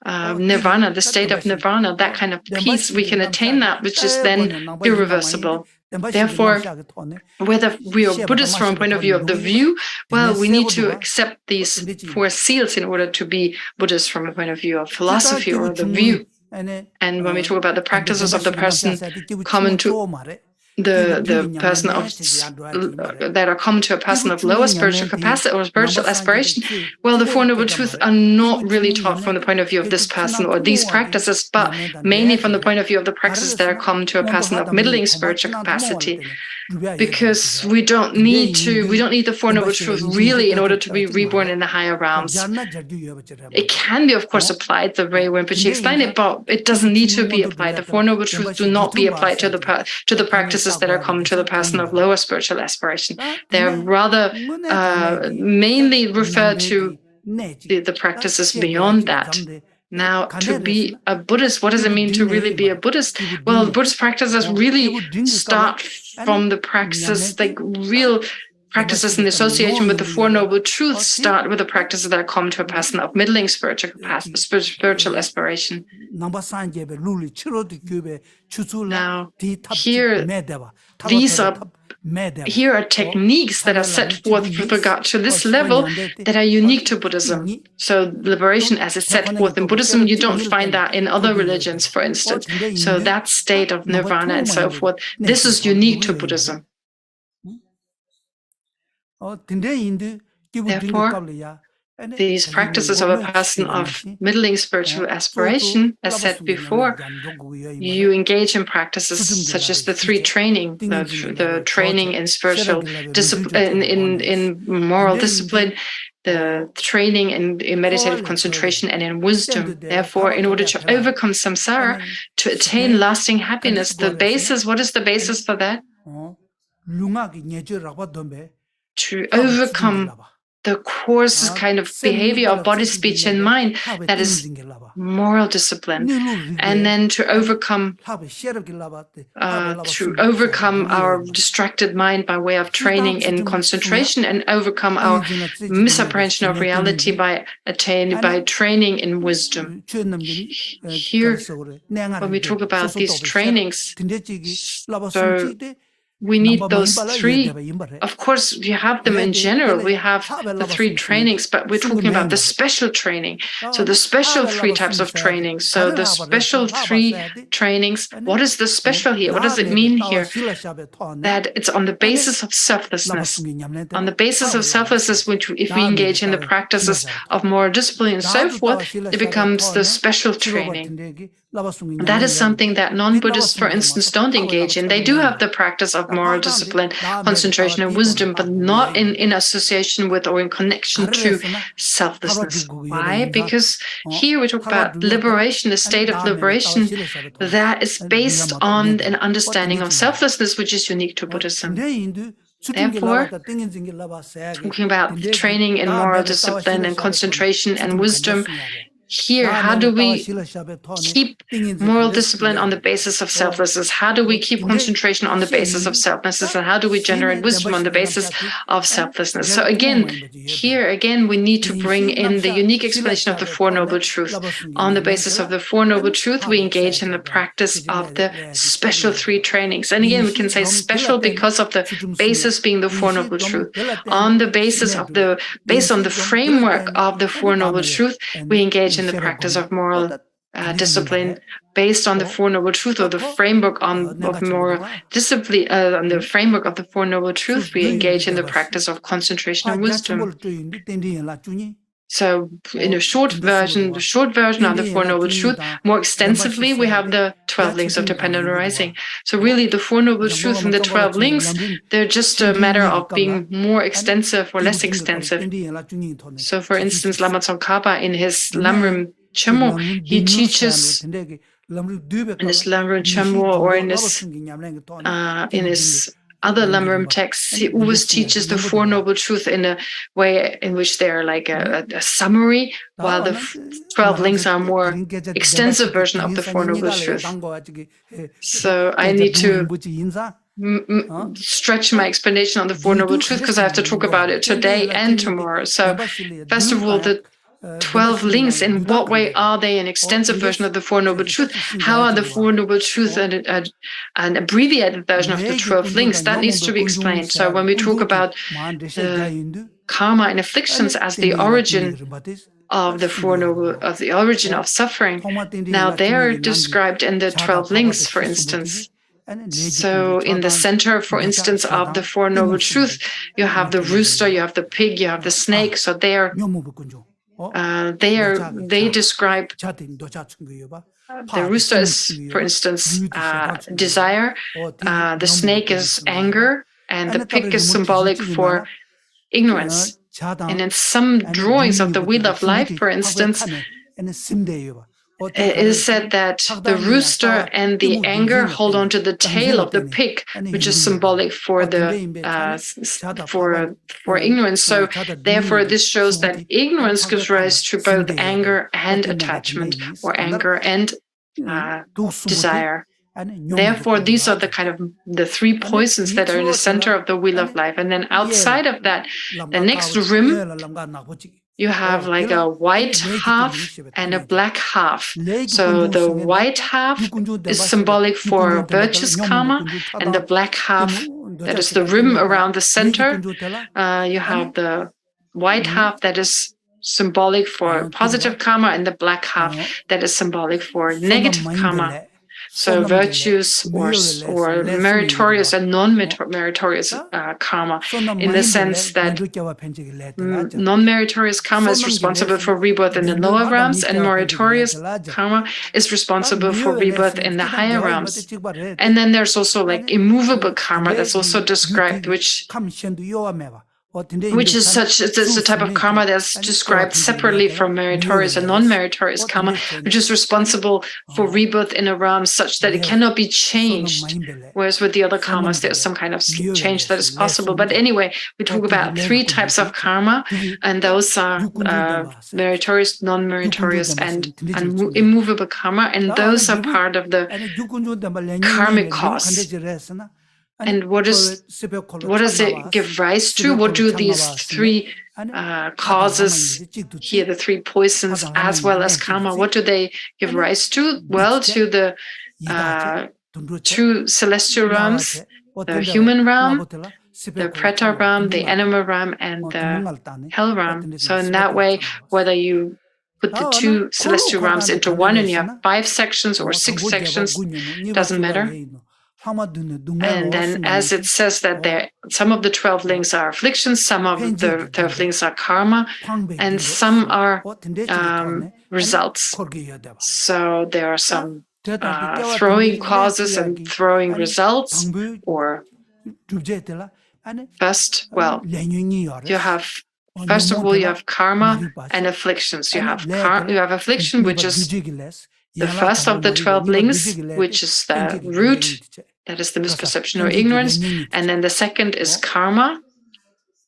nirvana, the state of nirvana, that kind of peace. We can attain that, which is then irreversible. Therefore, whether we are Buddhists from a point of view of the view, well, we need to accept these 4 seals in order to be Buddhists from a point of view of philosophy or the view. And when we talk about the practices of the person common to the person of that are common to a person of lower spiritual capacity or spiritual aspiration, well, the Four Noble Truths are not really taught from the point of view of this person or these practices, but mainly from the point of view of the practices that are common to a person of middling spiritual capacity. Because we don't need the Four Noble Truths really in order to be reborn in the higher realms. It can be, of course, applied the way Rinpoche explained it, but it doesn't need to be applied. The Four Noble Truths do not be applied to the practices that are common to the person of lower spiritual aspiration. They're rather mainly referred to the practices beyond that. Now, to be a Buddhist, what does it mean to really be a Buddhist? Well, Buddhist practices really start from the practices, like real practices in association with the Four Noble Truths start with the practices that are common to a person of middling spiritual aspiration. Now, here are techniques that are set forth with regard to this level that are unique to Buddhism. So liberation, as it's set forth in Buddhism, you don't find that in other religions, for instance. So that state of nirvana and so forth, this is unique to Buddhism. Therefore, these practices of a person of middling spiritual aspiration, as said before, you engage in practices such as the 3 training, the training in spiritual discipline, in moral discipline, the training in meditative concentration and in wisdom. Therefore, in order to overcome samsara, to attain lasting happiness, the basis, what is the basis for that? To overcome the coarse kind of behavior of body, speech, and mind, that is moral discipline, and then to overcome our distracted mind by way of training in concentration, and overcome our misapprehension of reality by training in wisdom. Here, when we talk about these trainings, so we need those 3. Of course, you have them in general. We have the 3 trainings, but we're talking about the special training. So the special 3 types of training. So the special 3 trainings, what is the special here? What does it mean here? That it's on the basis of selflessness. On the basis of selflessness, which if we engage in the practices of moral discipline and so forth, it becomes the special training. That is something that non-Buddhists, for instance, don't engage in. They do have the practice of moral discipline, concentration, and wisdom, but not in association with or in connection to selflessness. Why? Because here we talk about liberation, a state of liberation that is based on an understanding of selflessness, which is unique to Buddhism. Therefore, talking about training in moral discipline and concentration and wisdom, here, how do we keep moral discipline on the basis of selflessness? How do we keep concentration on the basis of selflessness? And how do we generate wisdom on the basis of selflessness? So again, we need to bring in the unique explanation of the Four Noble Truths. On the basis of the Four Noble Truths, we engage in the practice of the special 3 trainings. And again, we can say special because of the basis being the Four Noble Truths. Based on the framework of the Four Noble Truths, we engage in the practice of moral discipline based on the Four Noble Truths, or the framework of moral discipline. On the framework of the Four Noble Truths, we engage in the practice of concentration and wisdom. So in a short version, the short version of the Four Noble Truths, more extensively, we have the 12 links of dependent arising. So really the Four Noble Truths and the 12 links, they're just a matter of being more extensive or less extensive. So for instance, Lama Tsongkhapa in his Lamrim Chenmo, he teaches in his Lamrim Chenmo or in his other Lamrim texts, he always teaches the Four Noble Truths in a way in which they're like a summary, while the 12 links are a more extensive version of the Four Noble Truths. So I need to stretch my explanation on the Four Noble Truths because I have to talk about it today and tomorrow. So first of all, the 12 links, in what way are they an extensive version of the Four Noble Truths? How are the Four Noble Truths an abbreviated version of the 12 links? That needs to be explained. So when we talk about karma and afflictions as the origin of the Four Noble, of the origin of suffering, now they're described in the 12 links, for instance. So in the center, for instance, of the Four Noble Truths, you have the rooster, you have the pig, you have the snake. So they describe the rooster is, for instance, desire, the snake is anger, and the pig is symbolic for ignorance. And in some drawings of the Wheel of Life, for instance, it is said that the rooster and the anger hold on to the tail of the pig, which is symbolic for the for ignorance. So therefore, this shows that ignorance gives rise to both anger and attachment, or anger and desire. Therefore, these are the kind of the three poisons that are in the center of the Wheel of Life. And then outside of that, the next rim, you have like a white half and a black half. So the white half is symbolic for virtuous karma, and the black half, that is the rim around the center, you have the white half that is symbolic for positive karma, and the black half that is symbolic for negative karma. So virtues or meritorious and non-meritorious karma, in the sense that non-meritorious karma is responsible for rebirth in the lower realms, and meritorious karma is responsible for rebirth in the higher realms. And then there's also like immovable karma that's also described, which is it's a type of karma that's described separately from meritorious and non-meritorious karma, which is responsible for rebirth in a realm such that it cannot be changed. Whereas with the other karmas, there's some kind of change that is possible. But anyway, we talk about three types of karma, and those are meritorious, non-meritorious, and immovable karma, and those are part of the karmic cause. And what does it give rise to? What do these three causes here, the three poisons, as well as karma, what do they give rise to? Well, to the two celestial realms, the human realm, the preta realm, the animal realm, and the hell realm. So in that way, whether you put the two celestial realms into one and you have 5 sections or 6 sections, doesn't matter. And then, as it says that some of the 12 links are afflictions, some of the 12 links are karma, and some are results. So there are some throwing causes and throwing results. Or first, well, you have. First of all, you have karma and afflictions. You have affliction, which is the first of the 12 links, which is the root. That is the misperception or ignorance. And then the second is karma.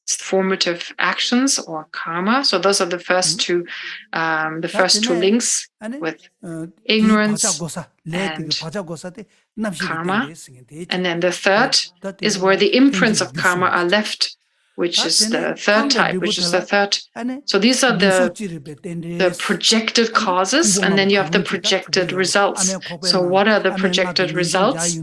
It's formative actions or karma. So those are the first two links with ignorance and karma. And then the third is where the imprints of karma are left, which is the third type, which is the third. So these are the projected causes, and then you have the projected results. So what are the projected results?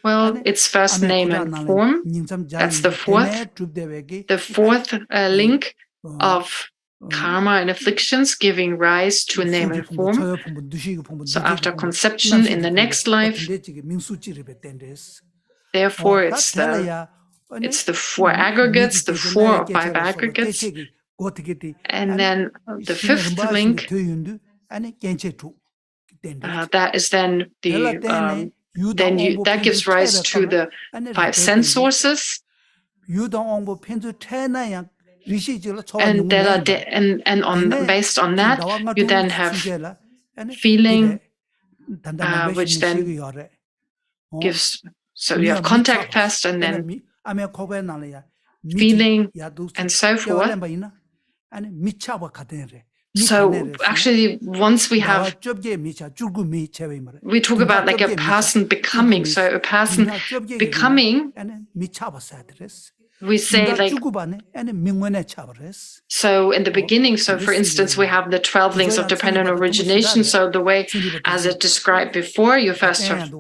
Well, it's first name and form. That's the fourth. The fourth link of karma and afflictions giving rise to a name and form. So after conception in the next life, therefore it's the 4 aggregates, the 4 or 5 aggregates, And then the fifth link, that is then that gives rise to the 5 sense sources. And based on that, you then have feeling, which then gives, so you have contact first and then feeling and so forth. So actually, once we talk about like a person becoming. So a person becoming, we say like, so in the beginning, so for instance, we have the 12 links of dependent origination. So the way as it described before, you first have,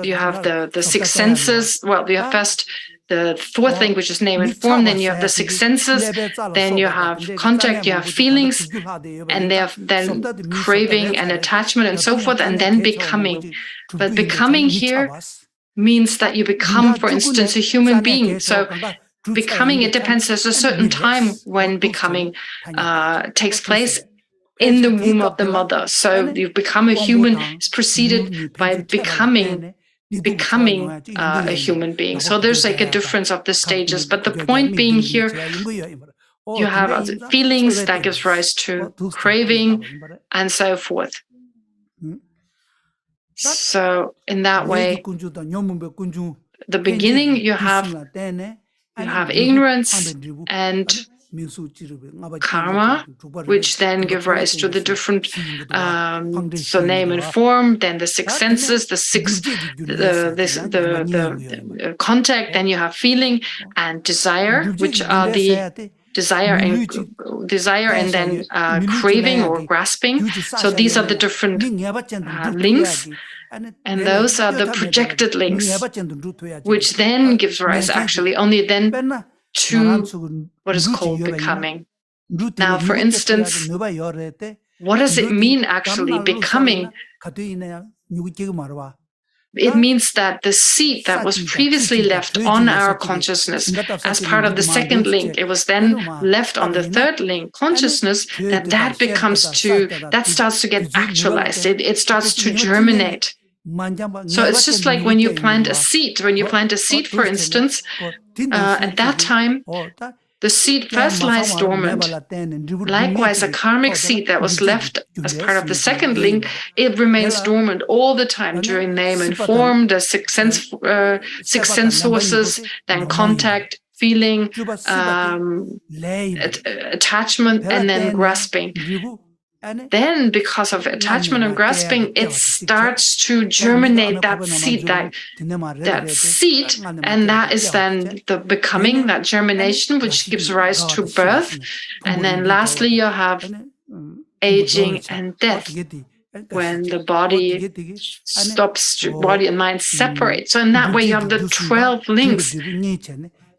you have the 6 senses. Well, you have first the 4th link, which is name and form, then you have the 6 senses, then you have contact, you have feelings, and then craving and attachment and so forth, and then becoming. But becoming here means that you become, for instance, a human being. So becoming, it depends, there's a certain time when becoming takes place in the womb of the mother. So you become a human, is preceded by becoming a human being. So there's like a difference of the stages. But the point being here, you have feelings that gives rise to craving and so forth. So in that way, the beginning you have ignorance and karma, which then give rise to the different, so name and form, then the 6 senses, the contact, then you have feeling and desire, which are the desire and then craving or grasping. So these are the different links, and those are the projected links, which then gives rise actually only then to what is called becoming. Now, for instance, what does it mean actually becoming? It means that the seed that was previously left on our consciousness as part of the 2nd link, it was then left on the 3rd link consciousness, that starts to get actualized. It starts to germinate. So it's just like when you plant a seed. When you plant a seed, for instance, at that time, the seed first lies dormant. Likewise, a karmic seed that was left as part of the 2nd link, it remains dormant all the time during name and form, the 6 sense sources, then contact, feeling, attachment, and then grasping. Then, because of attachment and grasping, it starts to germinate that seed, and that is then the becoming, that germination, which gives rise to birth. And then lastly, you have aging and death, when the body stops, body and mind separate. So in that way, you have the 12 links.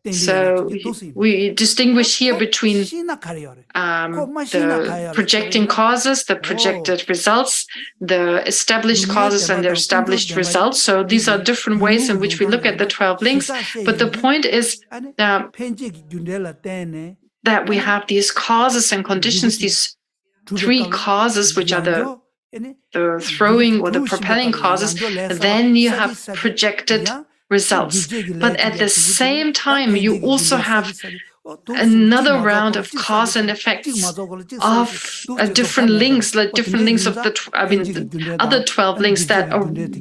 So we distinguish here between the projecting causes, the projected results, the established causes and the established results. So these are different ways in which we look at the 12 links. But the point is that we have these causes and conditions, these 3 causes, which are the throwing or the propelling causes. Then you have projected results. But at the same time, you also have another round of cause and effects of different links, like different links of the other 12 links that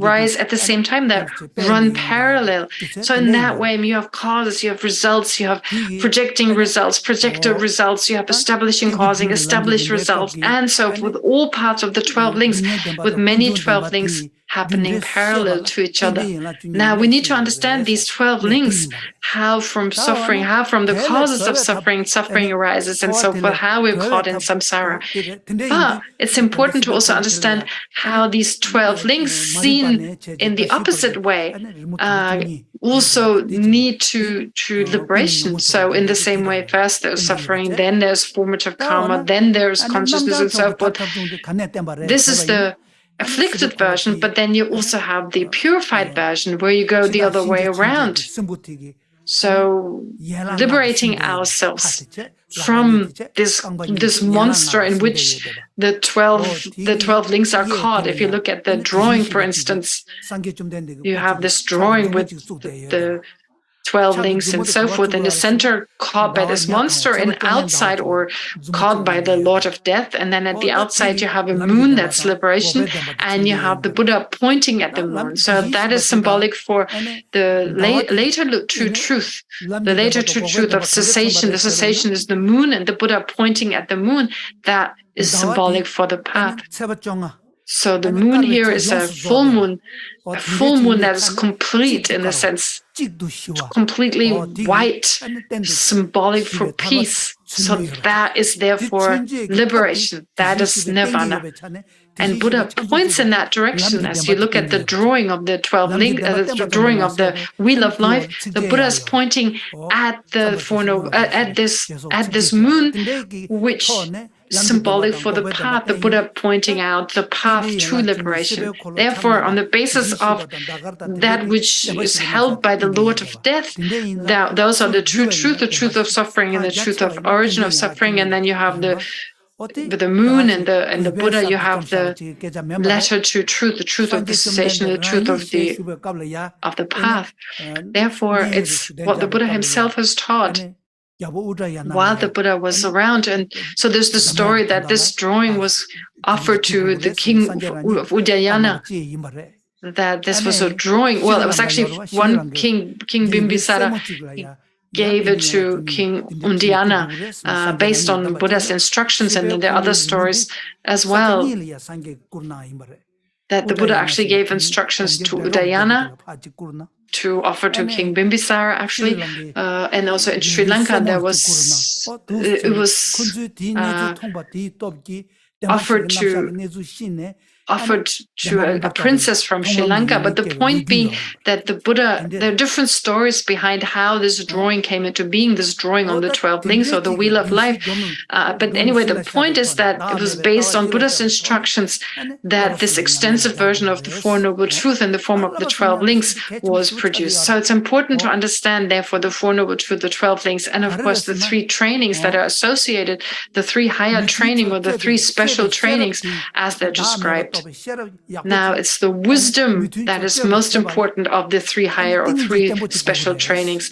arise at the same time, that run parallel. So in that way, you have causes, you have results, you have projecting results, projected results, you have establishing causing, established results, and so with all parts of the 12 links, with many 12 links happening parallel to each other. Now we need to understand these 12 links, how from suffering, how from the causes of suffering arises, and so forth, how we're caught in samsara. But it's important to also understand how these 12 links, seen in the opposite way, also lead to liberation. So in the same way, first there's suffering, then there's formative karma, then there's consciousness and so forth. This is the afflicted version, but then you also have the purified version where you go the other way around. So liberating ourselves from this monster in which the 12 links are caught. If you look at the drawing, for instance, you have this drawing with the 12 links and so forth, in the center caught by this monster, and outside or caught by the Lord of Death, and then at the outside you have a moon, that's liberation, and you have the Buddha pointing at the moon. So that is symbolic for the later true truth, the later true truth of cessation. The cessation is the moon, and the Buddha pointing at the moon, that is symbolic for the path. So the moon here is a full moon that is complete in the sense, completely white, symbolic for peace. So that is therefore liberation. That is nirvana. And Buddha points in that direction. As you look at the drawing of the 12 links, the drawing of the Wheel of Life, the Buddha is pointing at this moon, which symbolic for the path, the Buddha pointing out the path to liberation. Therefore, on the basis of that which is held by the Lord of Death, those are the true truth, the truth of suffering and the truth of origin of suffering. And then you have the moon and the Buddha, you have the latter true truth, the truth of the cessation, the truth of the path. Therefore, it's what the Buddha himself has taught while the Buddha was around. And so there's the story that this drawing was offered to the king of Udayana, that this was a drawing. Well, it was actually one king, King Bimbisara, gave it to King Udayana based on Buddha's instructions. And then there are other stories as well, that the Buddha actually gave instructions to Udayana to offer to King Bimbisara, actually, and also in Sri Lanka it was offered to a princess from Sri Lanka. But the point being that the Buddha, there are different stories behind how this drawing came into being, this drawing on the 12 links or the Wheel of Life. But anyway, the point is that it was based on Buddha's instructions that this extensive version of the Four Noble Truths in the form of the 12 links was produced. So it's important to understand, therefore, the Four Noble Truths, the 12 links, and of course the 3 trainings that are associated, the 3 higher training or the 3 special trainings as they're described. Now, it's the wisdom that is most important of the 3 higher or 3 special trainings.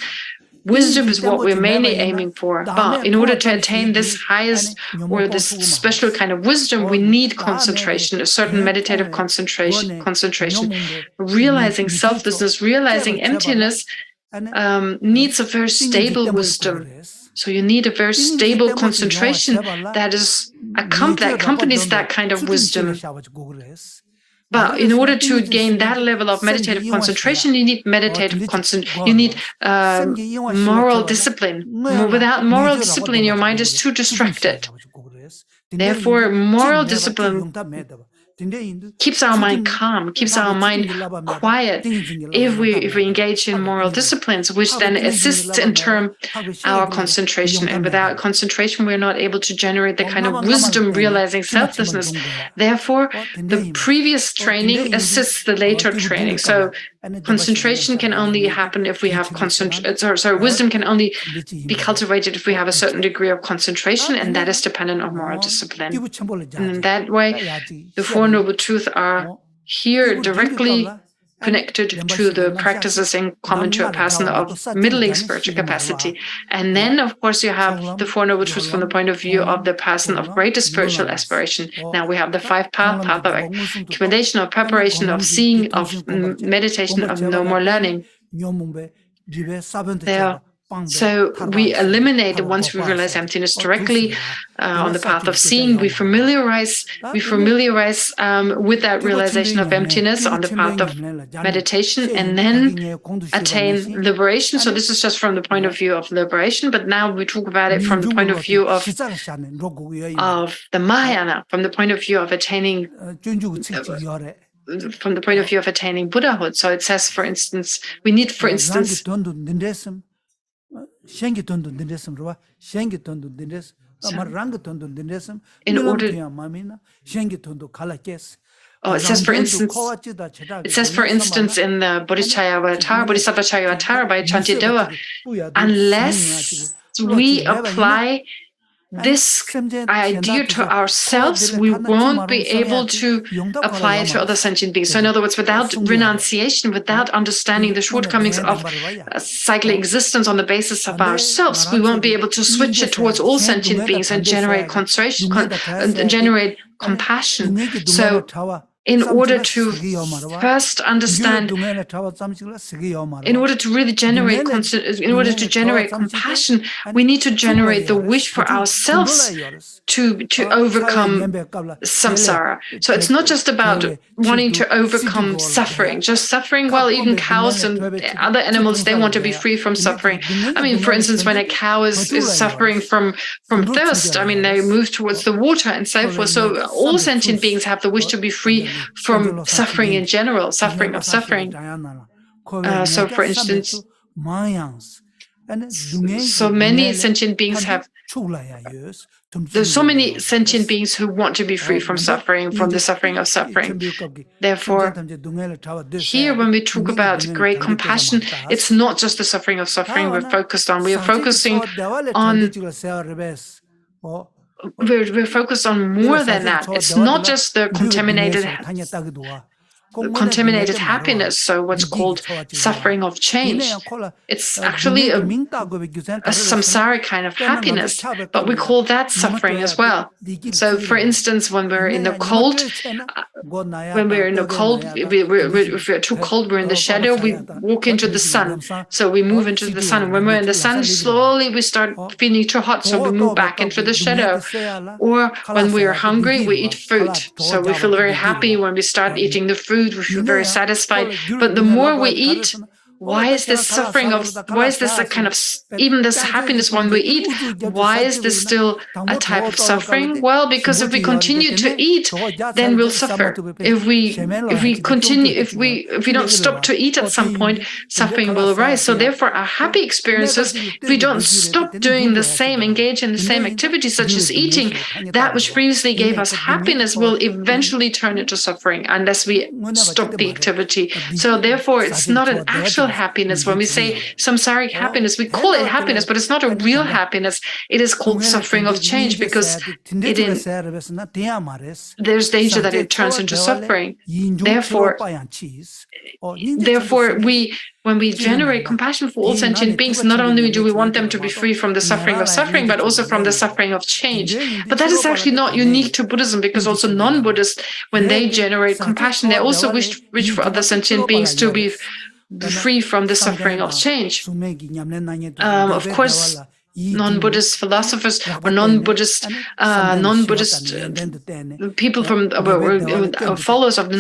Wisdom is what we're mainly aiming for. But in order to attain this highest or this special kind of wisdom, we need concentration, a certain meditative concentration. Realizing selflessness, realizing emptiness needs a very stable wisdom. So you need a very stable concentration that accompanies that kind of wisdom. But in order to gain that level of meditative concentration, you need you need moral discipline. Without moral discipline, your mind is too distracted. Therefore, moral discipline keeps our mind calm, keeps our mind quiet if we engage in moral disciplines, which then assists in turn our concentration. And without concentration, we're not able to generate the kind of wisdom realizing selflessness. Therefore, the previous training assists the later training. So concentration can only happen if we have wisdom can only be cultivated if we have a certain degree of concentration, and that is dependent on moral discipline. And in that way, the Four Noble Truths are here directly connected to the practices in common to a person of middling spiritual capacity. And then, of course, you have the Four Noble Truths from the point of view of the person of greater spiritual aspiration. Now we have the 5 path of accumulation, of preparation, of seeing, of meditation, of no more learning. So we eliminate, once we realize emptiness directly on the path of seeing, we familiarize with that realization of emptiness on the path of meditation, and then attain liberation. So this is just from the point of view of liberation, but now we talk about it from the point of view of the Mahayana, from the point of view of attaining Buddhahood. So it says, for instance, we need, for instance, in order it says, for instance, in the Bodhisattva Aryatara by Chantidewa, unless we apply this idea to ourselves, we won't be able to apply it to other sentient beings. So in other words, without renunciation, without understanding the shortcomings of cyclic existence on the basis of ourselves, we won't be able to switch it towards all sentient beings and generate generate compassion. So in order to first understand, in order to really generate compassion, we need to generate the wish for ourselves to overcome samsara. So it's not just about wanting to overcome suffering, just suffering. Well, even cows and other animals, they want to be free from suffering. I mean, for instance, when a cow is suffering from thirst, I mean, they move towards the water and so forth. So all sentient beings have the wish to be free from suffering in general, suffering of suffering. So, for instance, so many sentient beings have. There's so many sentient beings who want to be free from suffering, from the suffering of suffering. Therefore, here when we talk about great compassion, it's not just the suffering of suffering we're focused on. We are focusing on. We're focused on more than that. It's not just the contaminated happiness, so what's called suffering of change. It's actually a samsaric kind of happiness, but we call that suffering as well. So, for instance, when we're in the cold, if we're too cold, we're in the shadow, we walk into the sun. So we move into the sun. When we're in the sun, slowly we start feeling too hot, so we move back into the shadow. Or when we are hungry, we eat food. So we feel very happy when we start eating the food. We feel very satisfied. But the more we eat, why is this a kind of, even this happiness when we eat, why is this still a type of suffering? Well, because if we continue to eat, then we'll suffer. If we don't stop to eat at some point, suffering will arise. So therefore, our happy experiences, if we don't stop doing the same, engage in the same activities such as eating, that which previously gave us happiness will eventually turn into suffering unless we stop the activity. So therefore, it's not an actual happiness. When we say samsaric happiness, we call it happiness, but it's not a real happiness. It is called suffering of change because there's danger that it turns into suffering. Therefore, when we generate compassion for all sentient beings, not only do we want them to be free from the suffering of suffering, but also from the suffering of change. But that is actually not unique to Buddhism, because also non-Buddhists, when they generate compassion, they also wish for other sentient beings to be free from the suffering of change. Of course, non-Buddhist philosophers or non-Buddhist people from followers of the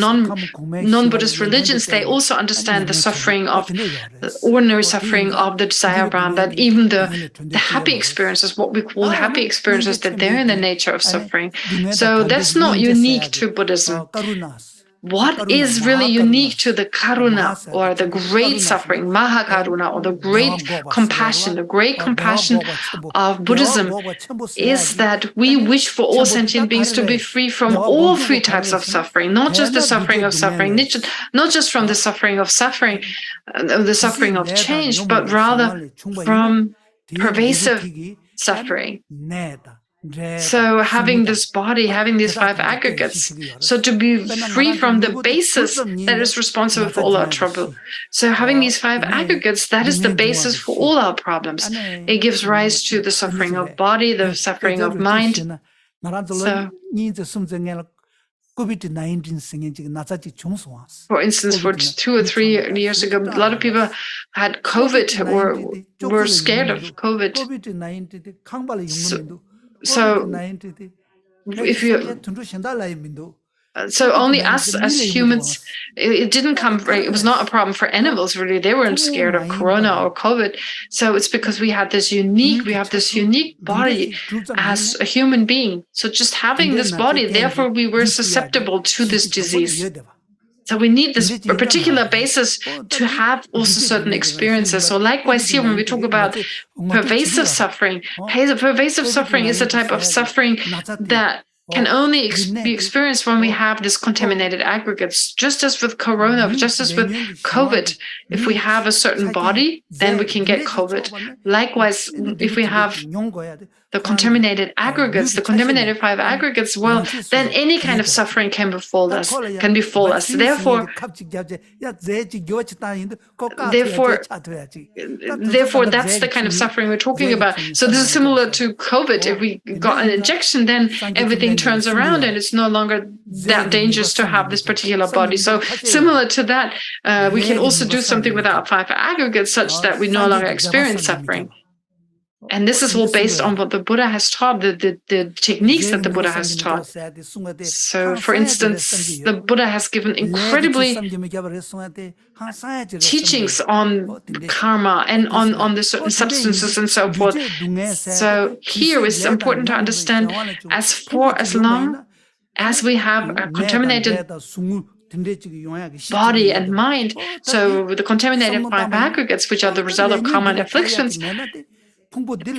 non-Buddhist religions, they also understand the suffering of the ordinary suffering of the desire Brahman, that even the happy experiences, what we call happy experiences, that they're in the nature of suffering. So that's not unique to Buddhism. What is really unique to the karuna, or the great suffering, mahakaruna, or the great compassion of Buddhism, is that we wish for all sentient beings to be free from all three types of suffering, not just the suffering of suffering, not just from the suffering of change, but rather from pervasive suffering. So having this body, having these five aggregates, so to be free from the basis that is responsible for all our trouble. So having these five aggregates, that is the basis for all our problems. It gives rise to the suffering of body, the suffering of mind. So, for instance, for 2 or 3 years ago, a lot of people had COVID or were scared of COVID. So only us as humans, it didn't come, it was not a problem for animals, really. They weren't scared of corona or COVID. So it's because we have this unique body as a human being. So just having this body, therefore we were susceptible to this disease. So we need this particular basis to have also certain experiences. So likewise here, when we talk about pervasive suffering is a type of suffering that can only be experienced when we have these contaminated aggregates. Just as with corona, just as with COVID, if we have a certain body, then we can get COVID. Likewise, if we have the contaminated aggregates, the contaminated 5 aggregates, well, then any kind of suffering can befall us. Therefore, that's the kind of suffering we're talking about. So this is similar to COVID. If we got an injection, then everything turns around and it's no longer that dangerous to have this particular body. So similar to that, we can also do something with our 5 aggregates such that we no longer experience suffering. And this is all based on what the Buddha has taught, the techniques that the Buddha has taught. So, for instance, the Buddha has given incredibly teachings on karma and on the certain substances and so forth. So here it's important to understand as long as we have a contaminated body and mind, so the contaminated 5 aggregates, which are the result of karma and afflictions,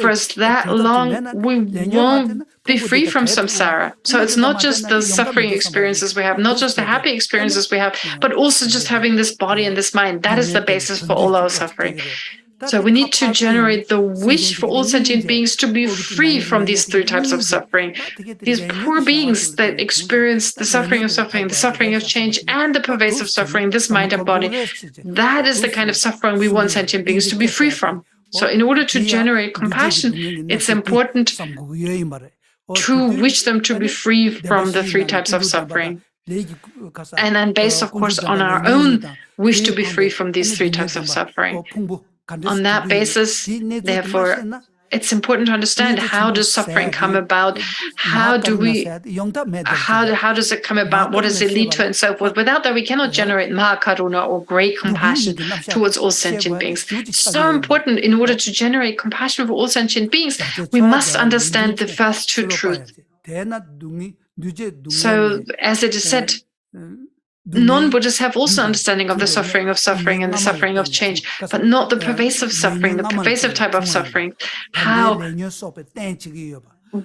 for that long, we won't be free from samsara. So it's not just the suffering experiences we have, not just the happy experiences we have, but also just having this body and this mind. That is the basis for all our suffering. So we need to generate the wish for all sentient beings to be free from these 3 types of suffering. These poor beings that experience the suffering of change, and the pervasive suffering, this mind and body. That is the kind of suffering we want sentient beings to be free from. So in order to generate compassion, it's important to wish them to be free from the 3 types of suffering. And then based, of course, on our own wish to be free from these 3 types of suffering. On that basis, therefore, it's important to understand, how does suffering come about? How does it come about? What does it lead to? And so forth. Without that, we cannot generate Mahakaruna, or great compassion towards all sentient beings. It's so important, in order to generate compassion for all sentient beings, we must understand the first 2 truths. So, as it is said, non-Buddhists have also understanding of the suffering and the suffering of change, but not the pervasive suffering, the pervasive type of suffering. How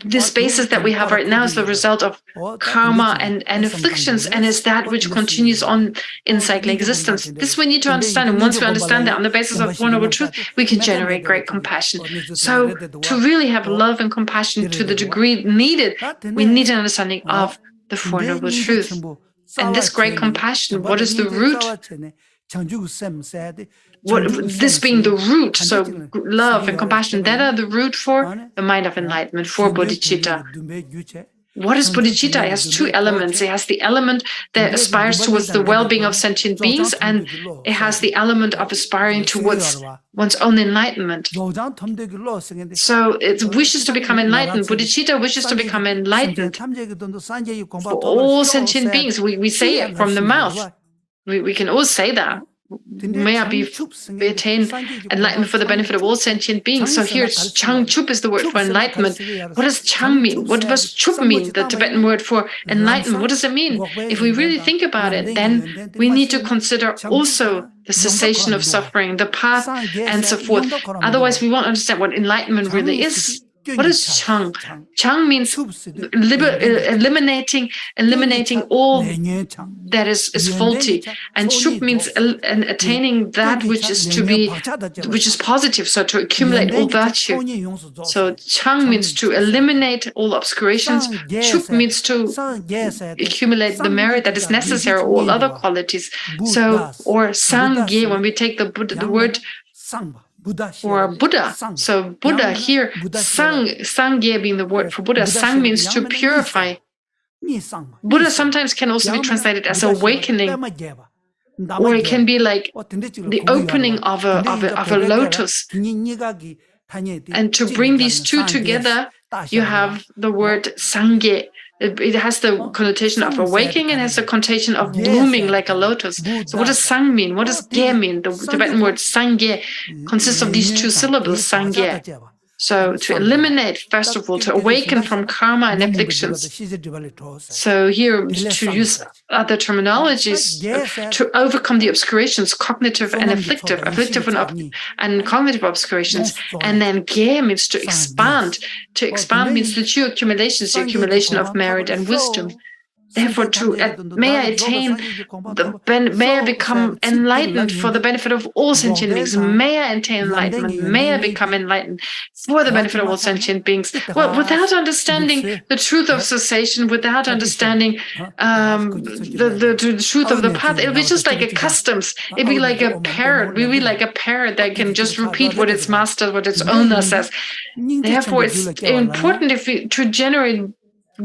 this basis that we have right now is the result of karma and afflictions, and is that which continues on in cyclic existence. This we need to understand, and once we understand that on the basis of Four Noble Truths, we can generate great compassion. So to really have love and compassion to the degree needed, we need an understanding of the Four Noble Truths. And this great compassion, what is the root? This being the root, so love and compassion, that are the root for the mind of enlightenment, for bodhicitta. What is bodhicitta? It has 2 elements. It has the element that aspires towards the well-being of sentient beings, and it has the element of aspiring towards one's own enlightenment. So it wishes to become enlightened. Bodhicitta wishes to become enlightened for all sentient beings. We say it from the mouth. We can all say that. May I be attain enlightenment for the benefit of all sentient beings. So here, Chang Chup is the word for enlightenment. What does Chang mean? What does Chup mean, the Tibetan word for enlightenment? What does it mean? If we really think about it, then we need to consider also the cessation of suffering, the path, and so forth. Otherwise, we won't understand what enlightenment really is. What is Chang? Chang means eliminating all that is faulty, and Chup means attaining that which is positive, so to accumulate all virtue. So Chang means to eliminate all obscurations. Chup means to accumulate the merit that is necessary, all other qualities. So, or Sangye, when we take the word or Buddha. So Buddha here, Sangye being the word for Buddha. Sang means to purify. Buddha sometimes can also be translated as awakening, or it can be like the opening of a lotus. And to bring these 2 together, you have the word Sangye. It has the connotation of awakening and has the connotation of blooming like a lotus. So what does sang mean? What does ge mean? The Tibetan word sangye consists of these 2 syllables, sangye. So to eliminate, first of all, to awaken from karma and afflictions. So here, to use other terminologies, to overcome the obscurations, cognitive and afflictive and cognitive obscurations. And then ge means to expand. To expand means the true accumulations, the accumulation of merit and wisdom. Therefore, may I attain, may I become enlightened for the benefit of all sentient beings. May I attain enlightenment. May I become enlightened for the benefit of all sentient beings. Well, without understanding the truth of cessation, without understanding the truth of the path, it'll be just like a customs. It'll be like a parrot. We'll be like a parrot that can just repeat what its master, what its owner says. Therefore, it's important to generate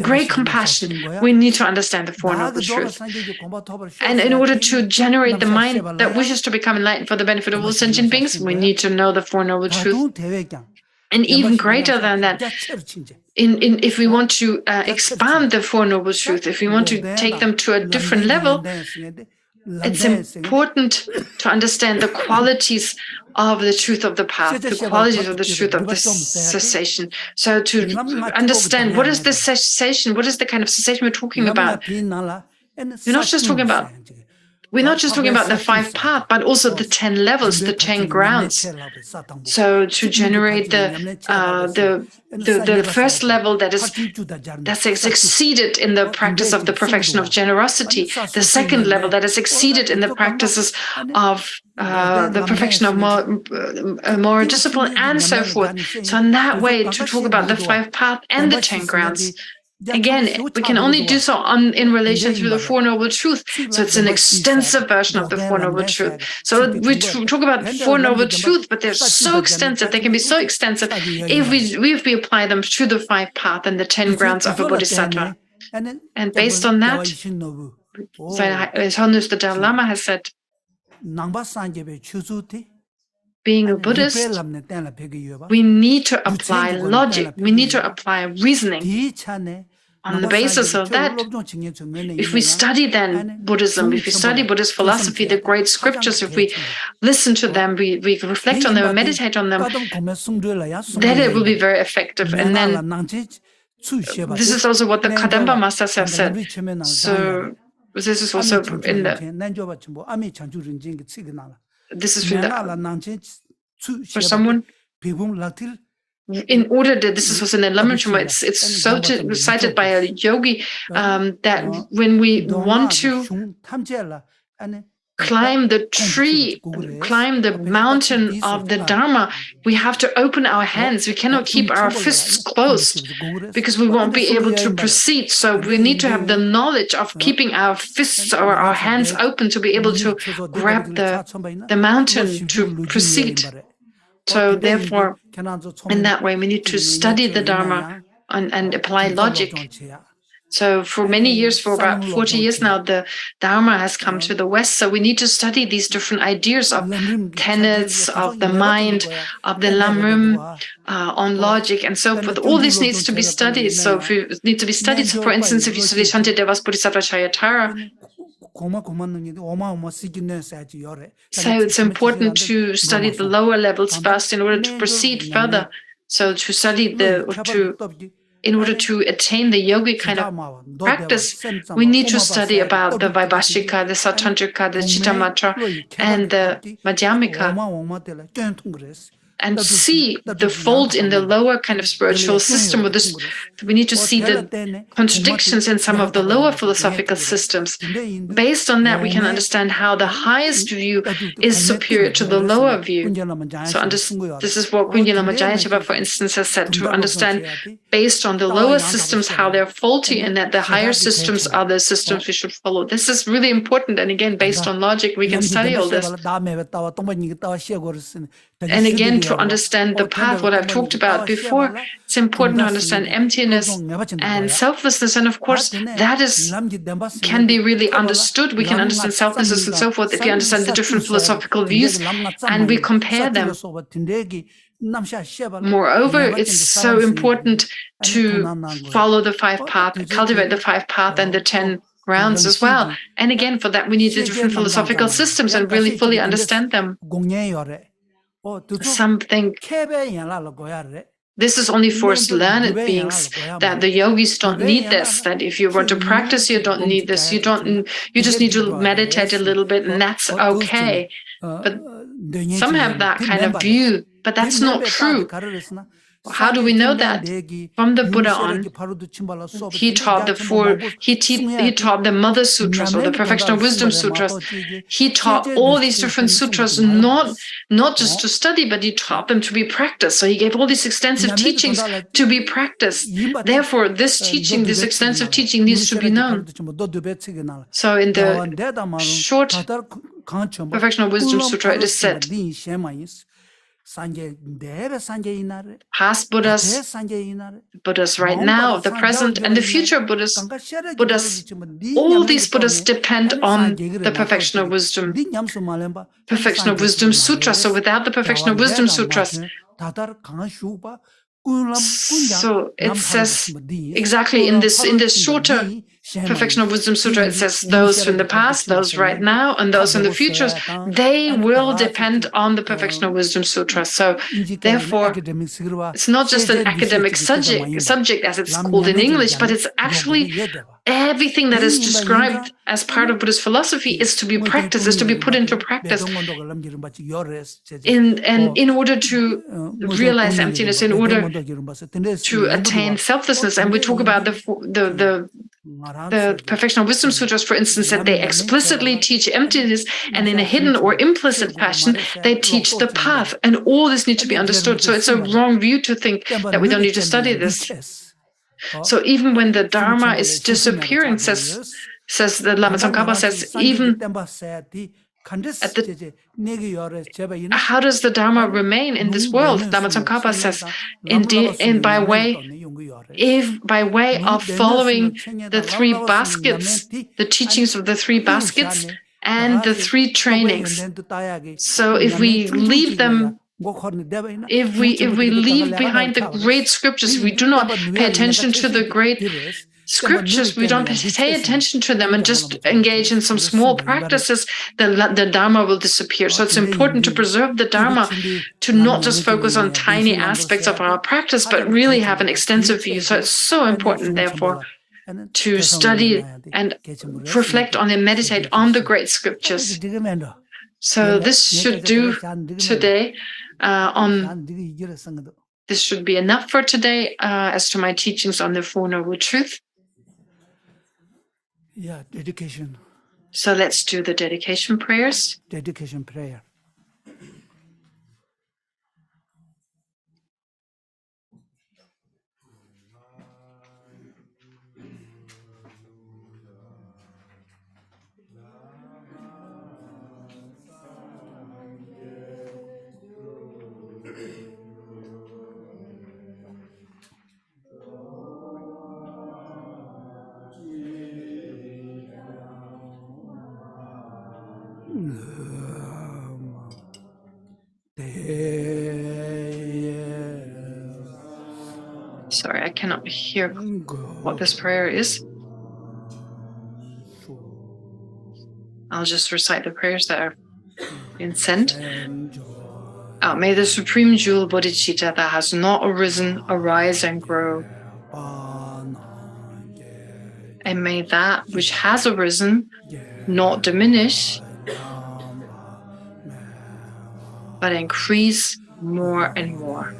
great compassion, we need to understand the Four Noble Truths. And in order to generate the mind that wishes to become enlightened for the benefit of all sentient beings, we need to know the Four Noble Truths. And even greater than that, if we want to expand the Four Noble Truths, if we want to take them to a different level, it's important to understand the qualities of the truth of the path, the qualities of the truth of the cessation. So to understand what is the cessation, what is the kind of cessation we're talking about. We're not just talking about the 5 paths, but also the 10 levels, the 10 grounds. So to generate the first level that's exceeded in the practice of the perfection of generosity, the second level that is exceeded in the practices of the perfection of moral discipline, and so forth. So in that way, to talk about the 5 paths and the 10 grounds. Again, we can only do so in relation to the Four Noble Truths. So it's an extensive version of the Four Noble Truths. So we talk about Four Noble Truths, but they're so extensive. They can be so extensive if we apply them to the 5 paths and the 10 grounds of a bodhisattva. And based on that, His Holiness the Dalai Lama has said, being a Buddhist, we need to apply logic, we need to apply reasoning. On the basis of that, if we study then Buddhism, if we study Buddhist philosophy, the great scriptures, if we listen to them, we reflect on them and meditate on them, then it will be very effective. And then this is also what the Kadamba masters have said. So this is also in this is for someone. In order that this is also in the Lamrim, it's so cited by a yogi that when we want to climb the tree, climb the mountain of the Dharma, we have to open our hands. We cannot keep our fists closed because we won't be able to proceed. So we need to have the knowledge of keeping our fists or our hands open to be able to grab the mountain to proceed. So therefore, in that way, we need to study the Dharma and apply logic. So for many years, for about 40 years now, the Dharma has come to the West. So we need to study these different ideas of tenets, of the mind, of the Lamrim, on logic and so forth. All this needs to be studied. So if it needs to be studied, so for instance, if you study Shantideva's Bodhisattva Aryatara, so it's important to study the lower levels first in order to proceed further. So to study in order to attain the yogic kind of practice, we need to study about the Vaibhashika, the Sautrantrika, the Chittamatra, and the Madhyamika, and see the fault in the lower kind of spiritual system. We need to see the contradictions in some of the lower philosophical systems. Based on that, we can understand how the highest view is superior to the lower view. So this is what Kunya Lama Jayachaba, for instance, has said, to understand based on the lower systems how they're faulty and that the higher systems are the systems we should follow. This is really important. And again, based on logic, we can study all this. And again, to understand the path, what I've talked about before, it's important to understand emptiness and selflessness. And of course, that can be really understood. We can understand selflessness and so forth if you understand the different philosophical views and we compare them. Moreover, it's so important to follow the 5 paths, cultivate the 5 paths and the 10 grounds as well. And again, for that, we need the different philosophical systems and really fully understand them. Something This is only for learned beings, that the yogis don't need this, that if you want to practice, you don't need this. You just need to meditate a little bit and that's okay. But some have that kind of view, but that's not true. How do we know that? From the Buddha on, he taught the Mother Sutras or the Perfection of Wisdom Sutras. He taught all these different sutras, not just to study, but he taught them to be practiced. So he gave all these extensive teachings to be practiced. Therefore, this extensive teaching needs to be known. So in the short Perfection of Wisdom Sutra, it is said, past Buddhas right now, the present and the future Buddhas, all these Buddhas depend on the Perfection of Wisdom Sutras. So without the Perfection of Wisdom Sutras, so it says exactly in this shorter Perfection of Wisdom Sutra, it says those in the past, those right now, and those in the futures, they will depend on the Perfection of Wisdom Sutra. So therefore, it's not just an academic subject as it's called in English, but it's actually everything that is described as part of Buddhist philosophy is to be practiced, is to be put into practice in order to realize emptiness, in order to attain selflessness. And we talk about the Perfection of Wisdom Sutras, for instance, that they explicitly teach emptiness, and in a hidden or implicit fashion, they teach the path. And all this needs to be understood. So it's a wrong view to think that we don't need to study this. So even when the Dharma is disappearing, says the Lama Tsongkhapa says, even how does the Dharma remain in this world? Lama Tsongkhapa says, by way of following the three baskets, the teachings of the three baskets and the three trainings. So if we leave them, if we leave behind the great scriptures, we do not pay attention to the great scriptures, we don't pay attention to them and just engage in some small practices, the Dharma will disappear. So it's important to preserve the Dharma, to not just focus on tiny aspects of our practice, but really have an extensive view. So it's so important, therefore, to study and reflect on and meditate on the great scriptures. So this should do today. This should be enough for today as to my teachings on the Four Noble Truths. Yeah, dedication. So let's do the dedication prayers. Dedication prayer. Sorry, I cannot hear what this prayer is. I'll just recite the prayers that have been sent. May the Supreme Jewel Bodhicitta that has not arisen arise and grow. And may that which has arisen not diminish, but increase more and more.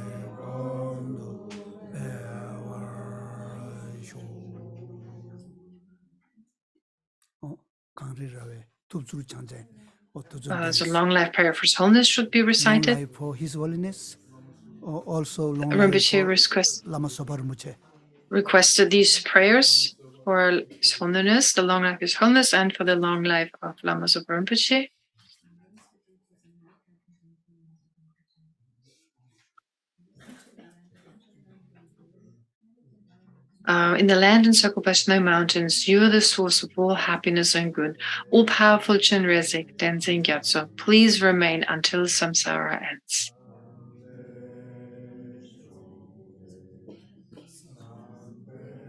So long life prayer for His Holiness should be recited. Long life for His Holiness, also long Rinpoche requested these prayers for His Holiness, the long life of His Holiness, and for the long life of Lama Zopa Rinpoche. In the land encircled by snow mountains, you are the source of all happiness and good, all-powerful Chenrezig Tenzin Gyatso. Please remain until samsara ends.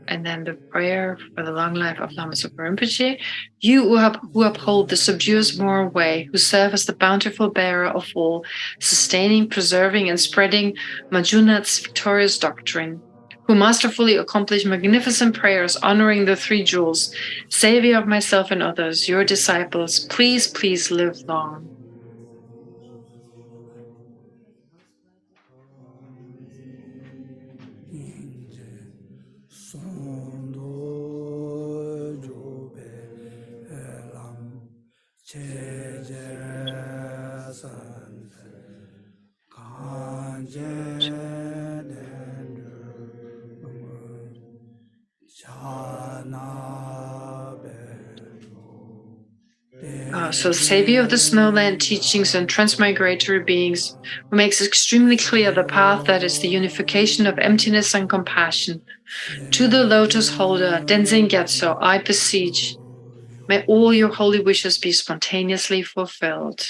And then the prayer for the long life of Lama Zopa Rinpoche. You who uphold the subduous moral way, who serve as the bountiful bearer of all, sustaining, preserving, and spreading Majunat's victorious doctrine, who masterfully accomplish magnificent prayers honoring the three jewels, savior of myself and others, your disciples, please, please live long. So savior of the snowland teachings and transmigratory beings, who makes extremely clear the path that is the unification of emptiness and compassion. To the lotus holder, Denzin Gyatso, I beseech, may all your holy wishes be spontaneously fulfilled.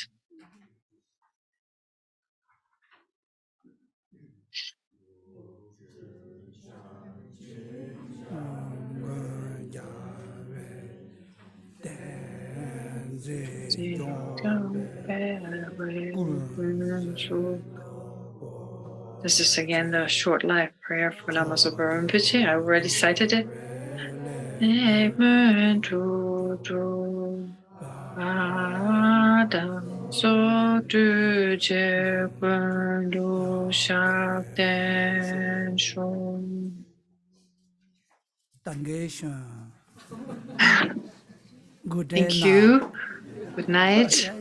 This is again the short life prayer for Lama Zopa Rinpoche. I already cited it. Good day. Thank you. Good night.